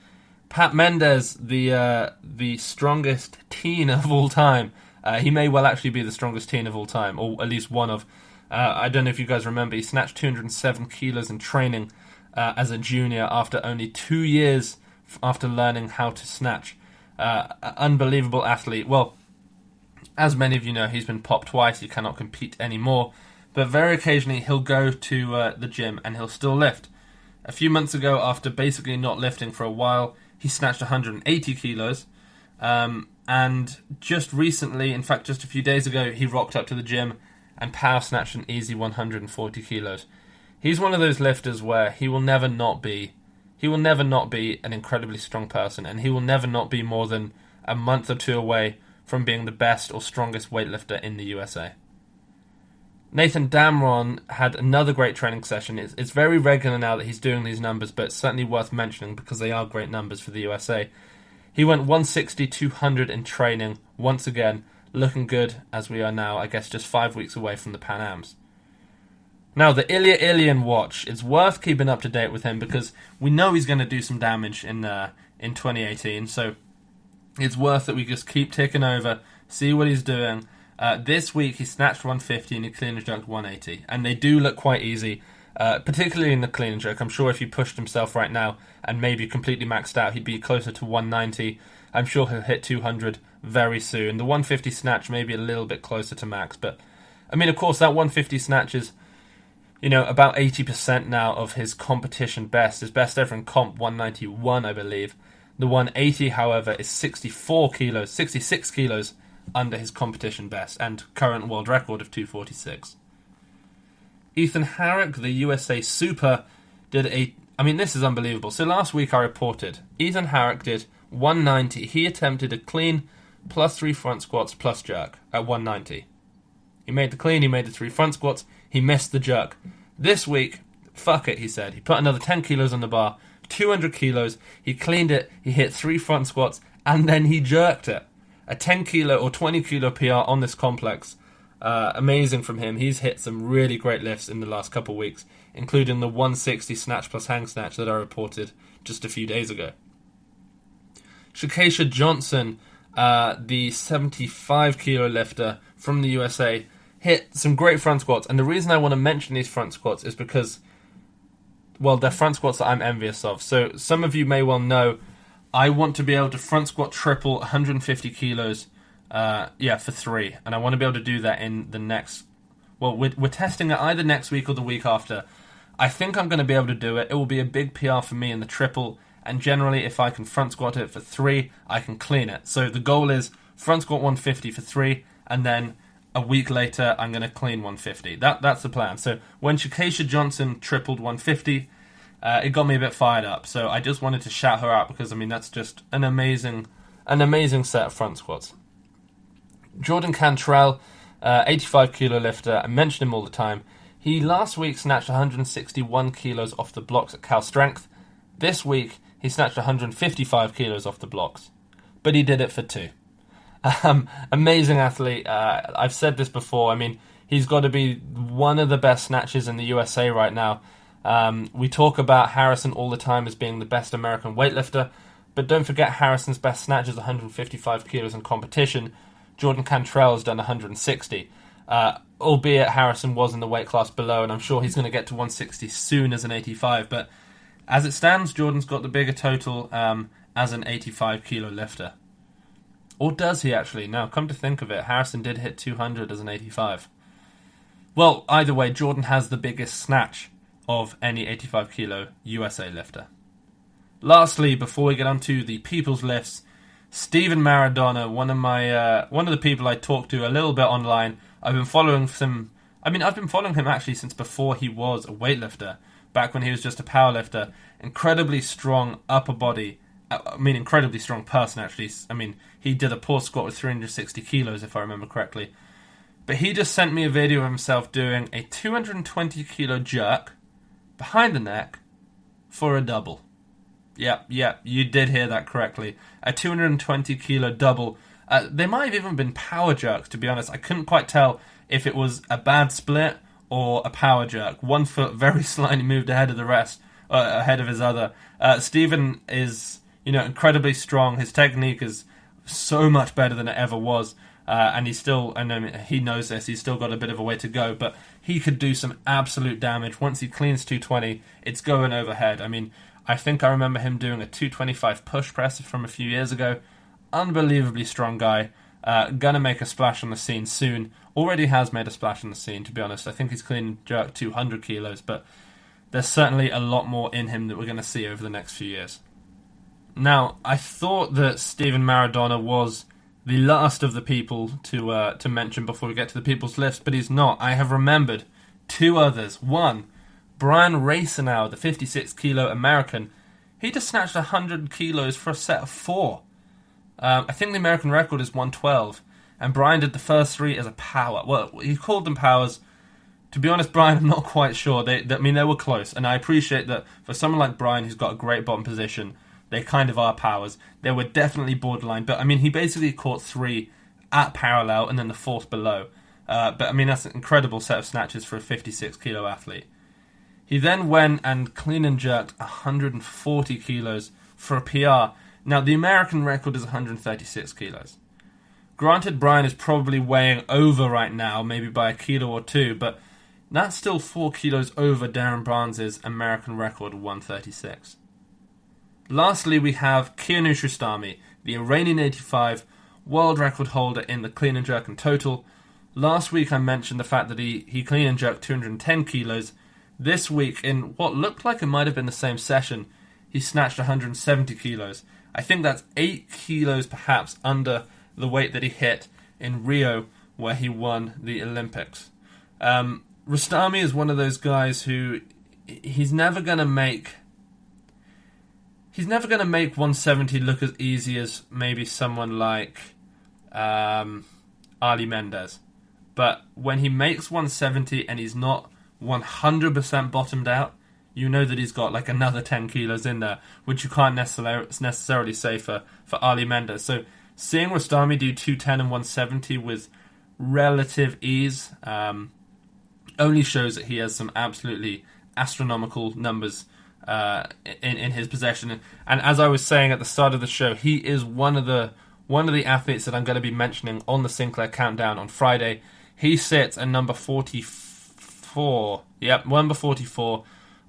Pat Mendez, the strongest teen of all time. He may well actually be the strongest teen of all time, or at least one of. I don't know if you guys remember, he snatched 207 kilos in training as a junior after only 2 years after learning how to snatch. Unbelievable athlete. Well, as many of you know, he's been popped twice. He cannot compete anymore. But very occasionally he'll go to the gym and he'll still lift. A few months ago, after basically not lifting for a while, he snatched 180 kilos. And just recently, in fact just a few days ago, he rocked up to the gym and power snatched an easy 140 kilos. He's one of those lifters where he will never not be an incredibly strong person, and he will never not be more than a month or two away from being the best or strongest weightlifter in the USA. Nathan Damron had another great training session. It's very regular now that he's doing these numbers, but it's certainly worth mentioning because they are great numbers for the USA. He went 160-200 in training, once again, looking good as we are now, I guess, just 5 weeks away from the Pan Ams. Now, the Ilya Ilyin watch, it's worth keeping up to date with him because we know he's going to do some damage in 2018, so it's worth that we just keep ticking over, see what he's doing. This week he snatched 150 and he clean and jerked 180, and they do look quite easy, particularly in the clean and jerk. I'm sure if he pushed himself right now and maybe completely maxed out, he'd be closer to 190. I'm sure he'll hit 200 very soon. The 150 snatch may be a little bit closer to max, but I mean, of course, that 150 snatch is, about 80% now of his competition best. His best ever in comp, 191, I believe. The 180, however, is 66 kilos under his competition best and current world record of 246. Ethan Harrick, the USA Super, this is unbelievable. So last week I reported Ethan Harrick did 190. He attempted a clean plus 3 front squats plus jerk at 190. He made the clean, he made the 3 front squats, he missed the jerk. This week, fuck it, he said. He put another 10 kilos on the bar, 200 kilos, he cleaned it, he hit 3 front squats, and then he jerked it. A 10 kilo or 20 kilo PR on this complex. Amazing from him. He's hit some really great lifts in the last couple of weeks, including the 160 snatch plus hang snatch that I reported just a few days ago. Shakesha Johnson, the 75 kilo lifter from the USA, hit some great front squats. And the reason I want to mention these front squats is because, well, they're front squats that I'm envious of. So some of you may well know I want to be able to front squat triple 150 kilos for 3. And I want to be able to do that in the next... Well, we're testing it either next week or the week after. I think I'm going to be able to do it. It will be a big PR for me in the triple. And generally, if I can front squat it for 3, I can clean it. So the goal is front squat 150 for 3, and then a week later, I'm going to clean 150. That's the plan. So when Shakesha Johnson tripled 150, it got me a bit fired up. So I just wanted to shout her out because, I mean, that's just an amazing set of front squats. Jordan Cantrell, 85 kilo lifter. I mention him all the time. He last week snatched 161 kilos off the blocks at Cal Strength. This week, he snatched 155 kilos off the blocks. But he did it for 2. Amazing athlete. I've said this before. I mean, he's got to be one of the best snatchers in the USA right now. We talk about Harrison all the time as being the best American weightlifter, but don't forget Harrison's best snatch is 155 kilos in competition. Jordan Cantrell has done 160. Albeit Harrison was in the weight class below, and I'm sure he's going to get to 160 soon as an 85. But as it stands, Jordan's got the bigger total as an 85 kilo lifter. Or does he actually? Now, come to think of it, Harrison did hit 200 as an 85. Well, either way, Jordan has the biggest snatch of any 85 kilo USA lifter. Lastly, before we get on to the people's lifts, Steven Maradona, one of the people I talked to a little bit online. I've been following him. I've been following him actually since before he was a weightlifter, back when he was just a powerlifter. Incredibly strong upper body. Incredibly strong person, actually. He did a poor squat with 360 kilos, if I remember correctly. But he just sent me a video of himself doing a 220 kilo jerk behind the neck for a double. Yeah, you did hear that correctly. A 220 kilo double. They might have even been power jerks, to be honest. I couldn't quite tell if it was a bad split or a power jerk. One foot very slightly moved ahead of the rest, ahead of his other. Steven is, incredibly strong. His technique is so much better than it ever was. And he knows this, he's still got a bit of a way to go, but he could do some absolute damage. Once he cleans 220, it's going overhead. I think I remember him doing a 225 push press from a few years ago. Unbelievably strong guy. Gonna make a splash on the scene soon. Already has made a splash on the scene, to be honest. I think he's clean and jerked 200 kilos, but there's certainly a lot more in him that we're going to see over the next few years. Now, I thought that Steven Maradona was the last of the people to mention before we get to the people's list, but he's not. I have remembered 2 others. One, Brian Racenow, the 56 kilo American. He just snatched 100 kilos for a set of 4. I think the American record is 112, and Brian did the first 3 as a power. Well, he called them powers. To be honest, Brian, I'm not quite sure. They were close, and I appreciate that for someone like Brian, who's got a great bottom position, they kind of are powers. They were definitely borderline, but he basically caught 3 at parallel and then the 4th below. But that's an incredible set of snatches for a 56 kilo athlete. He then went and clean and jerked 140 kilos for a PR. Now, the American record is 136 kilos. Granted, Brian is probably weighing over right now, maybe by a kilo or 2, but that's still 4 kilos over Darren Barnes' American record of 136. Lastly, we have Kianush Rustami, the Iranian 85 world record holder in the clean and jerk and total. Last week I mentioned the fact that he clean and jerked 210 kilos. This week, in what looked like it might have been the same session, he snatched 170 kilos. I think that's 8 kilos perhaps under the weight that he hit in Rio, where he won the Olympics. Rustami is one of those guys who he's never going to make he's never going to make 170 look as easy as maybe someone like Ali Mendez. But when he makes 170 and he's not 100% bottomed out, you know that he's got like another 10 kilos in there, which you can't necessarily say for Ali Mendez. So seeing Rostami do 210 and 170 with relative ease only shows that he has some absolutely astronomical numbers in his possession. And as I was saying at the start of the show, he is one of the athletes that I'm going to be mentioning on the Sinclair Countdown on Friday. He sits at number 44. Yep, number 44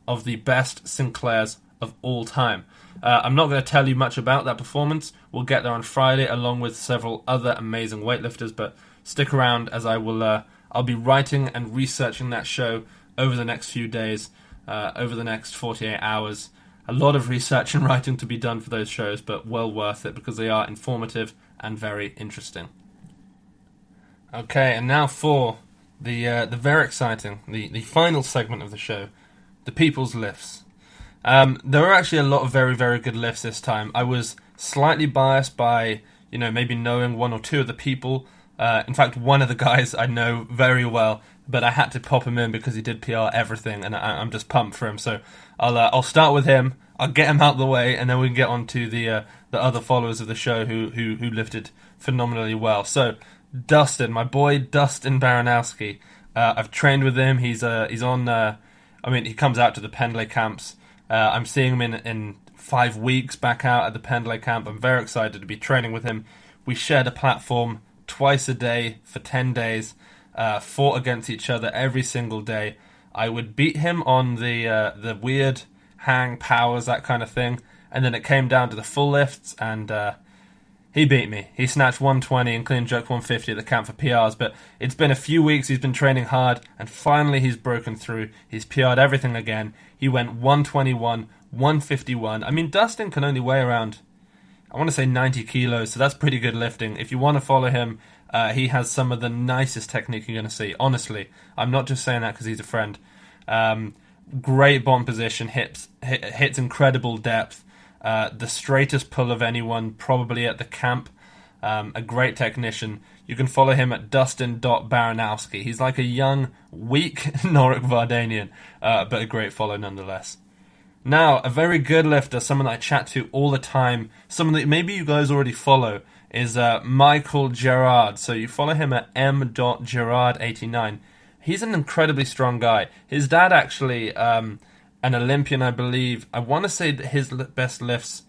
of the best Sinclairs of all time. I'm not going to tell you much about that performance. We'll get there on Friday, along with several other amazing weightlifters. But stick around, as I'll be writing and researching that show over the next few days, over the next 48 hours. A lot of research and writing to be done for those shows, but well worth it because they are informative and very interesting. Okay, and now for the very exciting, the final segment of the show, the people's lifts. There were actually a lot of very, very good lifts this time. I was slightly biased by, maybe knowing one or two of the people. In fact, one of the guys I know very well, but I had to pop him in because he did PR everything, and I'm just pumped for him. So I'll start with him. I'll get him out of the way, and then we can get on to the other followers of the show who lifted phenomenally well. So Dustin, my boy Dustin Baranowski. I've trained with him. He's on. He comes out to the Pendlay camps. I'm seeing him in 5 weeks back out at the Pendlay camp. I'm very excited to be training with him. We shared a platform twice a day for 10 days, fought against each other every single day. I would beat him on the weird hang powers, that kind of thing, and then it came down to the full lifts, and he beat me. He snatched 120 and clean jerk 150 at the camp for PRs, but it's been a few weeks, he's been training hard, and finally he's broken through. He's PR'd everything again. He went 121, 151. I mean, Dustin can only weigh around, I want to say 90 kilos, so that's pretty good lifting. If you want to follow him, he has some of the nicest technique you're going to see. Honestly, I'm not just saying that because he's a friend. Great bottom position, hits incredible depth. The straightest pull of anyone, probably at the camp. A great technician. You can follow him at Dustin.Baranowski. He's like a young, weak Norik Vardanian, but a great follow nonetheless. Now, a very good lifter, someone that I chat to all the time, someone that maybe you guys already follow, is Michael Gerard. So you follow him at m.gerard89. He's an incredibly strong guy. His dad actually, an Olympian, I believe. I want to say that his best lifts,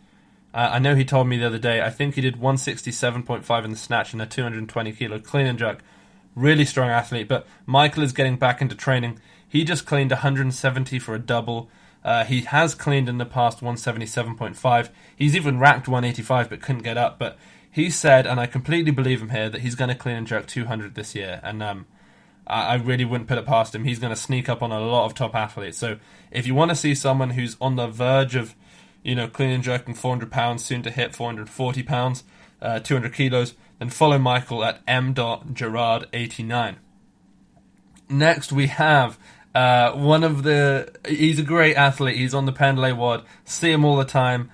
I know he told me the other day, I think he did 167.5 in the snatch and a 220 kilo clean and jerk. Really strong athlete, but Michael is getting back into training. He just cleaned 170 for a double. He has cleaned in the past 177.5. He's even racked 185 but couldn't get up. But he said, and I completely believe him here, that he's going to clean and jerk 200 this year. And I really wouldn't put it past him. He's going to sneak up on a lot of top athletes. So if you want to see someone who's on the verge of, clean and jerking 400 pounds, soon to hit 440 pounds, 200 kilos, then follow Michael at m.gerard89. Next we have he's a great athlete. He's on the Pendlay WOD. See him all the time.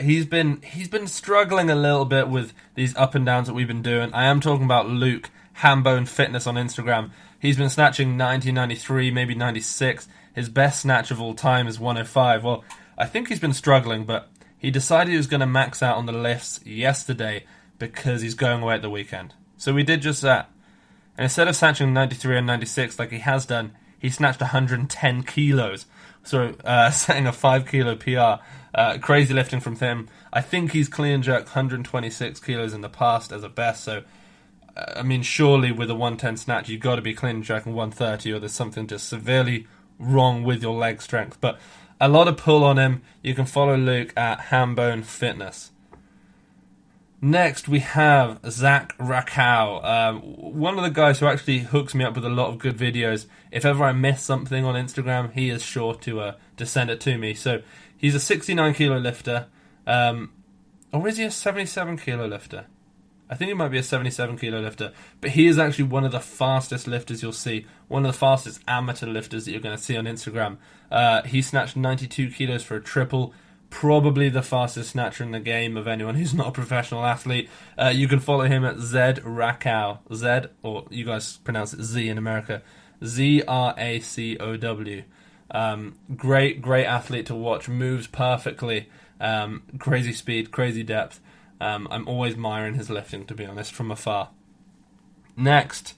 He's been struggling a little bit with these up and downs that we've been doing. I am talking about Luke Hambone Fitness on Instagram. He's been snatching 90, 93, maybe 96. His best snatch of all time is 105. Well, I think he's been struggling, but he decided he was going to max out on the lifts yesterday because he's going away at the weekend. So we did just that. And instead of snatching 93 and 96 like he has done, he snatched 110 kilos. So setting a 5 kilo PR. Crazy lifting from him. I think he's clean and jerked 126 kilos in the past as a best. So, surely with a 110 snatch, you've got to be clean and jerking 130 or there's something just severely wrong with your leg strength. But a lot of pull on him. You can follow Luke at Hambone Fitness. Next, we have Zach Rakow, one of the guys who actually hooks me up with a lot of good videos. If ever I miss something on Instagram, he is sure to send it to me. So he's a 69 kilo lifter, or is he a 77 kilo lifter? I think he might be a 77 kilo lifter, but he is actually one of the fastest lifters you'll see, one of the fastest amateur lifters that you're going to see on Instagram. He snatched 92 kilos for a triple, Probably the fastest snatcher in the game of anyone who's not a professional athlete. You can follow him at Z Rakow. Z, or you guys pronounce it Z in America. ZRACOW. Great athlete to watch. Moves perfectly. Crazy speed, crazy depth. I'm always admiring his lifting, to be honest, from afar. Next,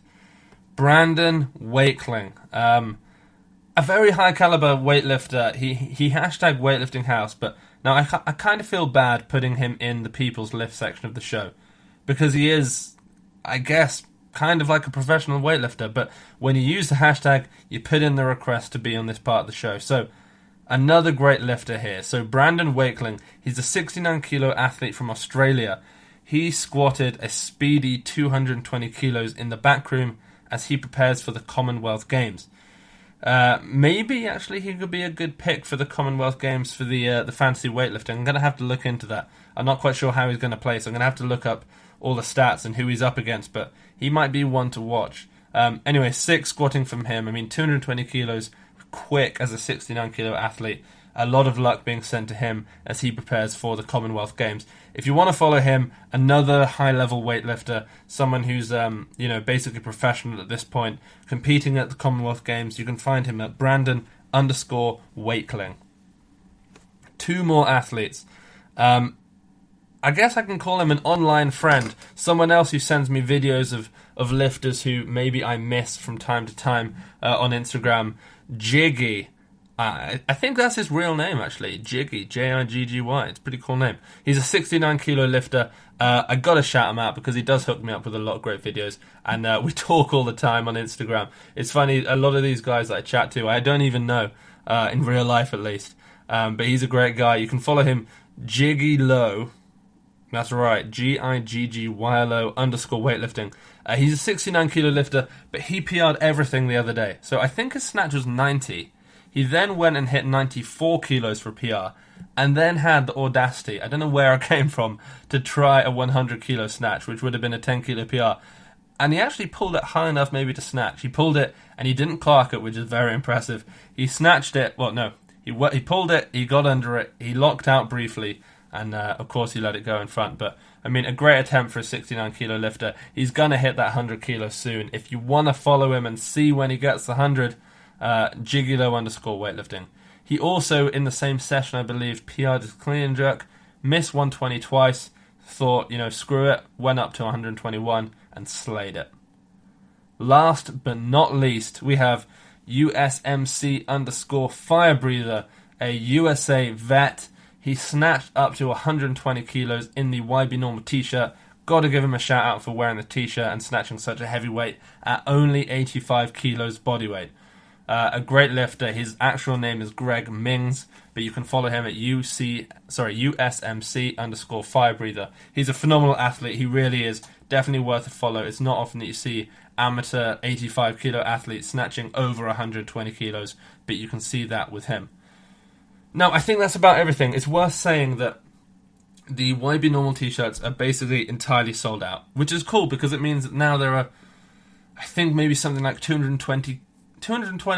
Brandon Wakeling. A very high caliber weightlifter. He hashtag weightlifting house, but now I kind of feel bad putting him in the people's lift section of the show, because he is, I guess, kind of like a professional weightlifter, but when you use the hashtag, you put in the request to be on this part of the show. So, another great lifter here. So, Brandon Wakeling, he's a 69 kilo athlete from Australia. He squatted a speedy 220 kilos in the back room as he prepares for the Commonwealth Games. Maybe actually he could be a good pick for the Commonwealth Games for the fantasy weightlifting. I'm going to have to look into that. I'm not quite sure how he's going to play, so I'm going to have to look up all the stats and who he's up against, but he might be one to watch. Anyway, 6 squatting from him. I mean, 220 kilos, quick as a 69 kilo athlete. A lot of luck being sent to him as he prepares for the Commonwealth Games. If you want to follow him, another high-level weightlifter, someone who's basically professional at this point, competing at the Commonwealth Games, you can find him at Brandon_Wakeling. 2 more athletes. I guess I can call him an online friend, someone else who sends me videos of lifters who maybe I miss from time to time on Instagram. Jiggy. I think that's his real name, actually. Jiggy, Jiggy. It's a pretty cool name. He's a 69 kilo lifter. I gotta shout him out because he does hook me up with a lot of great videos, and we talk all the time on Instagram. It's funny, a lot of these guys that I chat to, I don't even know, in real life at least. But he's a great guy. You can follow him, Jiggy Low. That's right, GIGGYLO _weightlifting. He's a 69 kilo lifter, but he PR'd everything the other day. So I think his snatch was 90. He then went and hit 94 kilos for PR, and then had the audacity, I don't know where it came from, to try a 100 kilo snatch, which would have been a 10 kilo PR. And he actually pulled it high enough maybe to snatch. He pulled it, and he didn't clock it, which is very impressive. He snatched it, he pulled it, he got under it, he locked out briefly, and of course he let it go in front. But, I mean, a great attempt for a 69 kilo lifter. He's going to hit that 100 kilos soon. If you want to follow him and see when he gets the 100, Jiggilo _weightlifting. He also, in the same session, I believe, PR'd his clean and jerk, missed 120 twice, thought, screw it, went up to 121 and slayed it. Last but not least, we have USMC _firebreather, a USA vet. He snatched up to 120 kilos in the YB Normal t-shirt. Gotta give him a shout out for wearing the t-shirt and snatching such a heavy weight at only 85 kilos body weight. A great lifter. His actual name is Greg Mings, but you can follow him at USMC _firebreather. He's a phenomenal athlete. He really is. Definitely worth a follow. It's not often that you see amateur 85 kilo athletes snatching over 120 kilos, but you can see that with him. Now, I think that's about everything. It's worth saying that the YB Normal t-shirts are basically entirely sold out, which is cool because it means that now there are, I think, maybe something like 220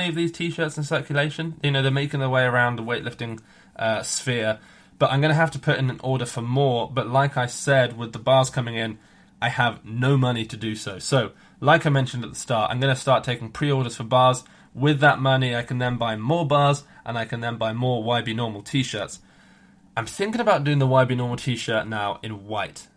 of these t-shirts in circulation. They're making their way around the weightlifting sphere, but I'm going to have to put in an order for more. But like I said, with the bars coming in, I have no money to do so. So, like I mentioned at the start, I'm going to start taking pre-orders for bars. With that money, I can then buy more bars, and I can then buy more YB Normal t-shirts. I'm thinking about doing the YB Normal t-shirt now in white,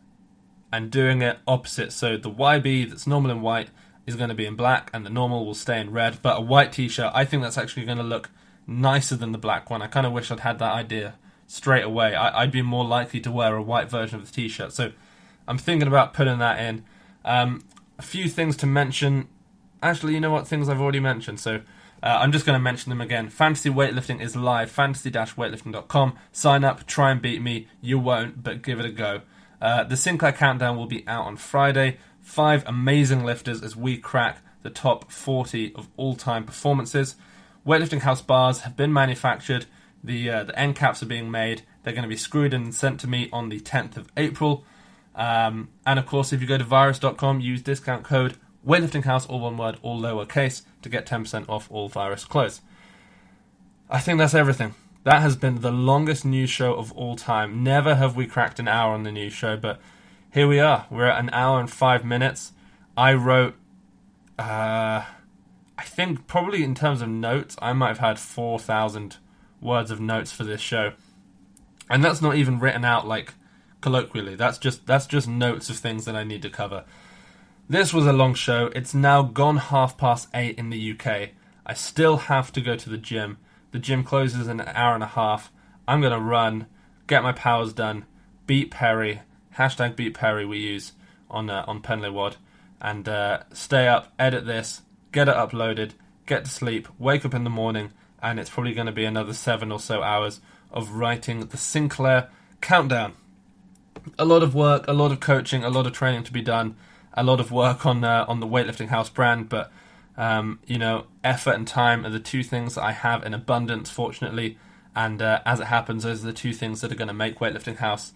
and doing it opposite. So the YB that's normal in white is going to be in black, and the normal will stay in red. But a white t-shirt, I think that's actually going to look nicer than the black one. I kind of wish I'd had that idea straight away. I'd be more likely to wear a white version of the t-shirt. So I'm thinking about putting that in. A few things to mention. Actually, you know what? Things I've already mentioned. So I'm just going to mention them again. Fantasy Weightlifting is live. fantasy-weightlifting.com. Sign up. Try and beat me. You won't, but give it a go. The Sinclair Countdown will be out on Friday. 5 amazing lifters as we crack the top 40 of all-time performances. Weightlifting House bars have been manufactured. The end caps are being made. They're going to be screwed in and sent to me on the 10th of April. And of course, if you go to virus.com, use discount code Weightlifting House, all one word, all lowercase, to get 10% off all Virus clothes. I think that's everything. That has been the longest news show of all time. Never have we cracked an hour on the news show, but here we are. We're at an hour and 5 minutes. I wrote, I think probably in terms of notes, I might have had 4,000 words of notes for this show. And that's not even written out like colloquially. That's just notes of things that I need to cover. This was a long show. It's now gone 8:30 in the UK. I still have to go to the gym. The gym closes in an hour and a half. I'm going to run, get my powers done, beat Perry, hashtag beat Perry we use on Penley Wad, and stay up, edit this, get it uploaded, get to sleep, wake up in the morning, and it's probably going to be another 7 or so hours of writing the Sinclair Countdown. A lot of work, a lot of coaching, a lot of training to be done, a lot of work on the Weightlifting House brand, but effort and time are the two things that I have in abundance, fortunately, and as it happens, those are the two things that are going to make Weightlifting House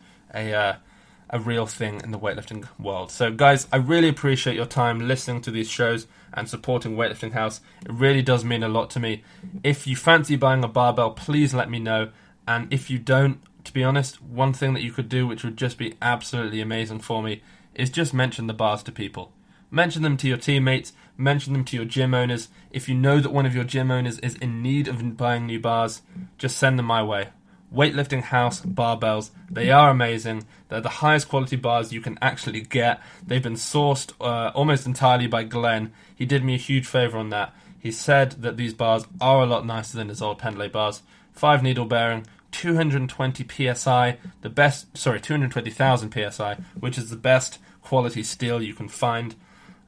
a real thing in the weightlifting world. So guys, I really appreciate your time listening to these shows and supporting Weightlifting House. It really does mean a lot to me. If you fancy buying a barbell, please let me know, and if you don't, to be honest, one thing that you could do, which would just be absolutely amazing for me, is just mention the bars to people. Mention them to your teammates, mention them to your gym owners. If you know that one of your gym owners is in need of buying new bars, just send them my way. Weightlifting House barbells, they are amazing. They're the highest quality bars you can actually get. They've been sourced almost entirely by Glenn. He did me a huge favour on that. He said that these bars are a lot nicer than his old Pendlay bars. 5 needle bearing, 220 psi, 220,000 psi, which is the best quality steel you can find.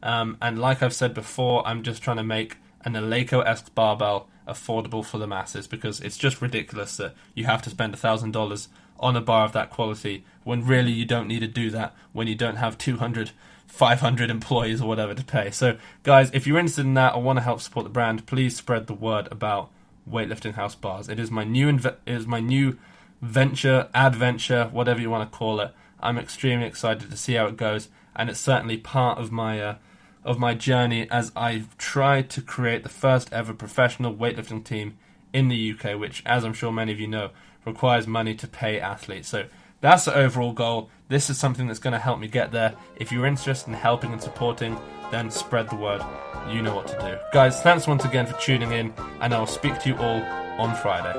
And like I've said before, I'm just trying to make an Eleiko-esque barbell affordable for the masses, because it's just ridiculous that you have to spend $1,000 on a bar of that quality when really you don't need to do that when you don't have 200, 500 employees or whatever to pay. So guys, if you're interested in that or want to help support the brand, please spread the word about Weightlifting House bars. It is my new venture, adventure, whatever you want to call it. I'm extremely excited to see how it goes, and it's certainly part of my journey as I try to create the first ever professional weightlifting team in the UK, which, as I'm sure many of you know, requires money to pay athletes. So that's the overall goal. This is something that's going to help me get there. If you're interested in helping and supporting, then spread the word. You know what to do. Guys, thanks once again for tuning in, and I'll speak to you all on Friday.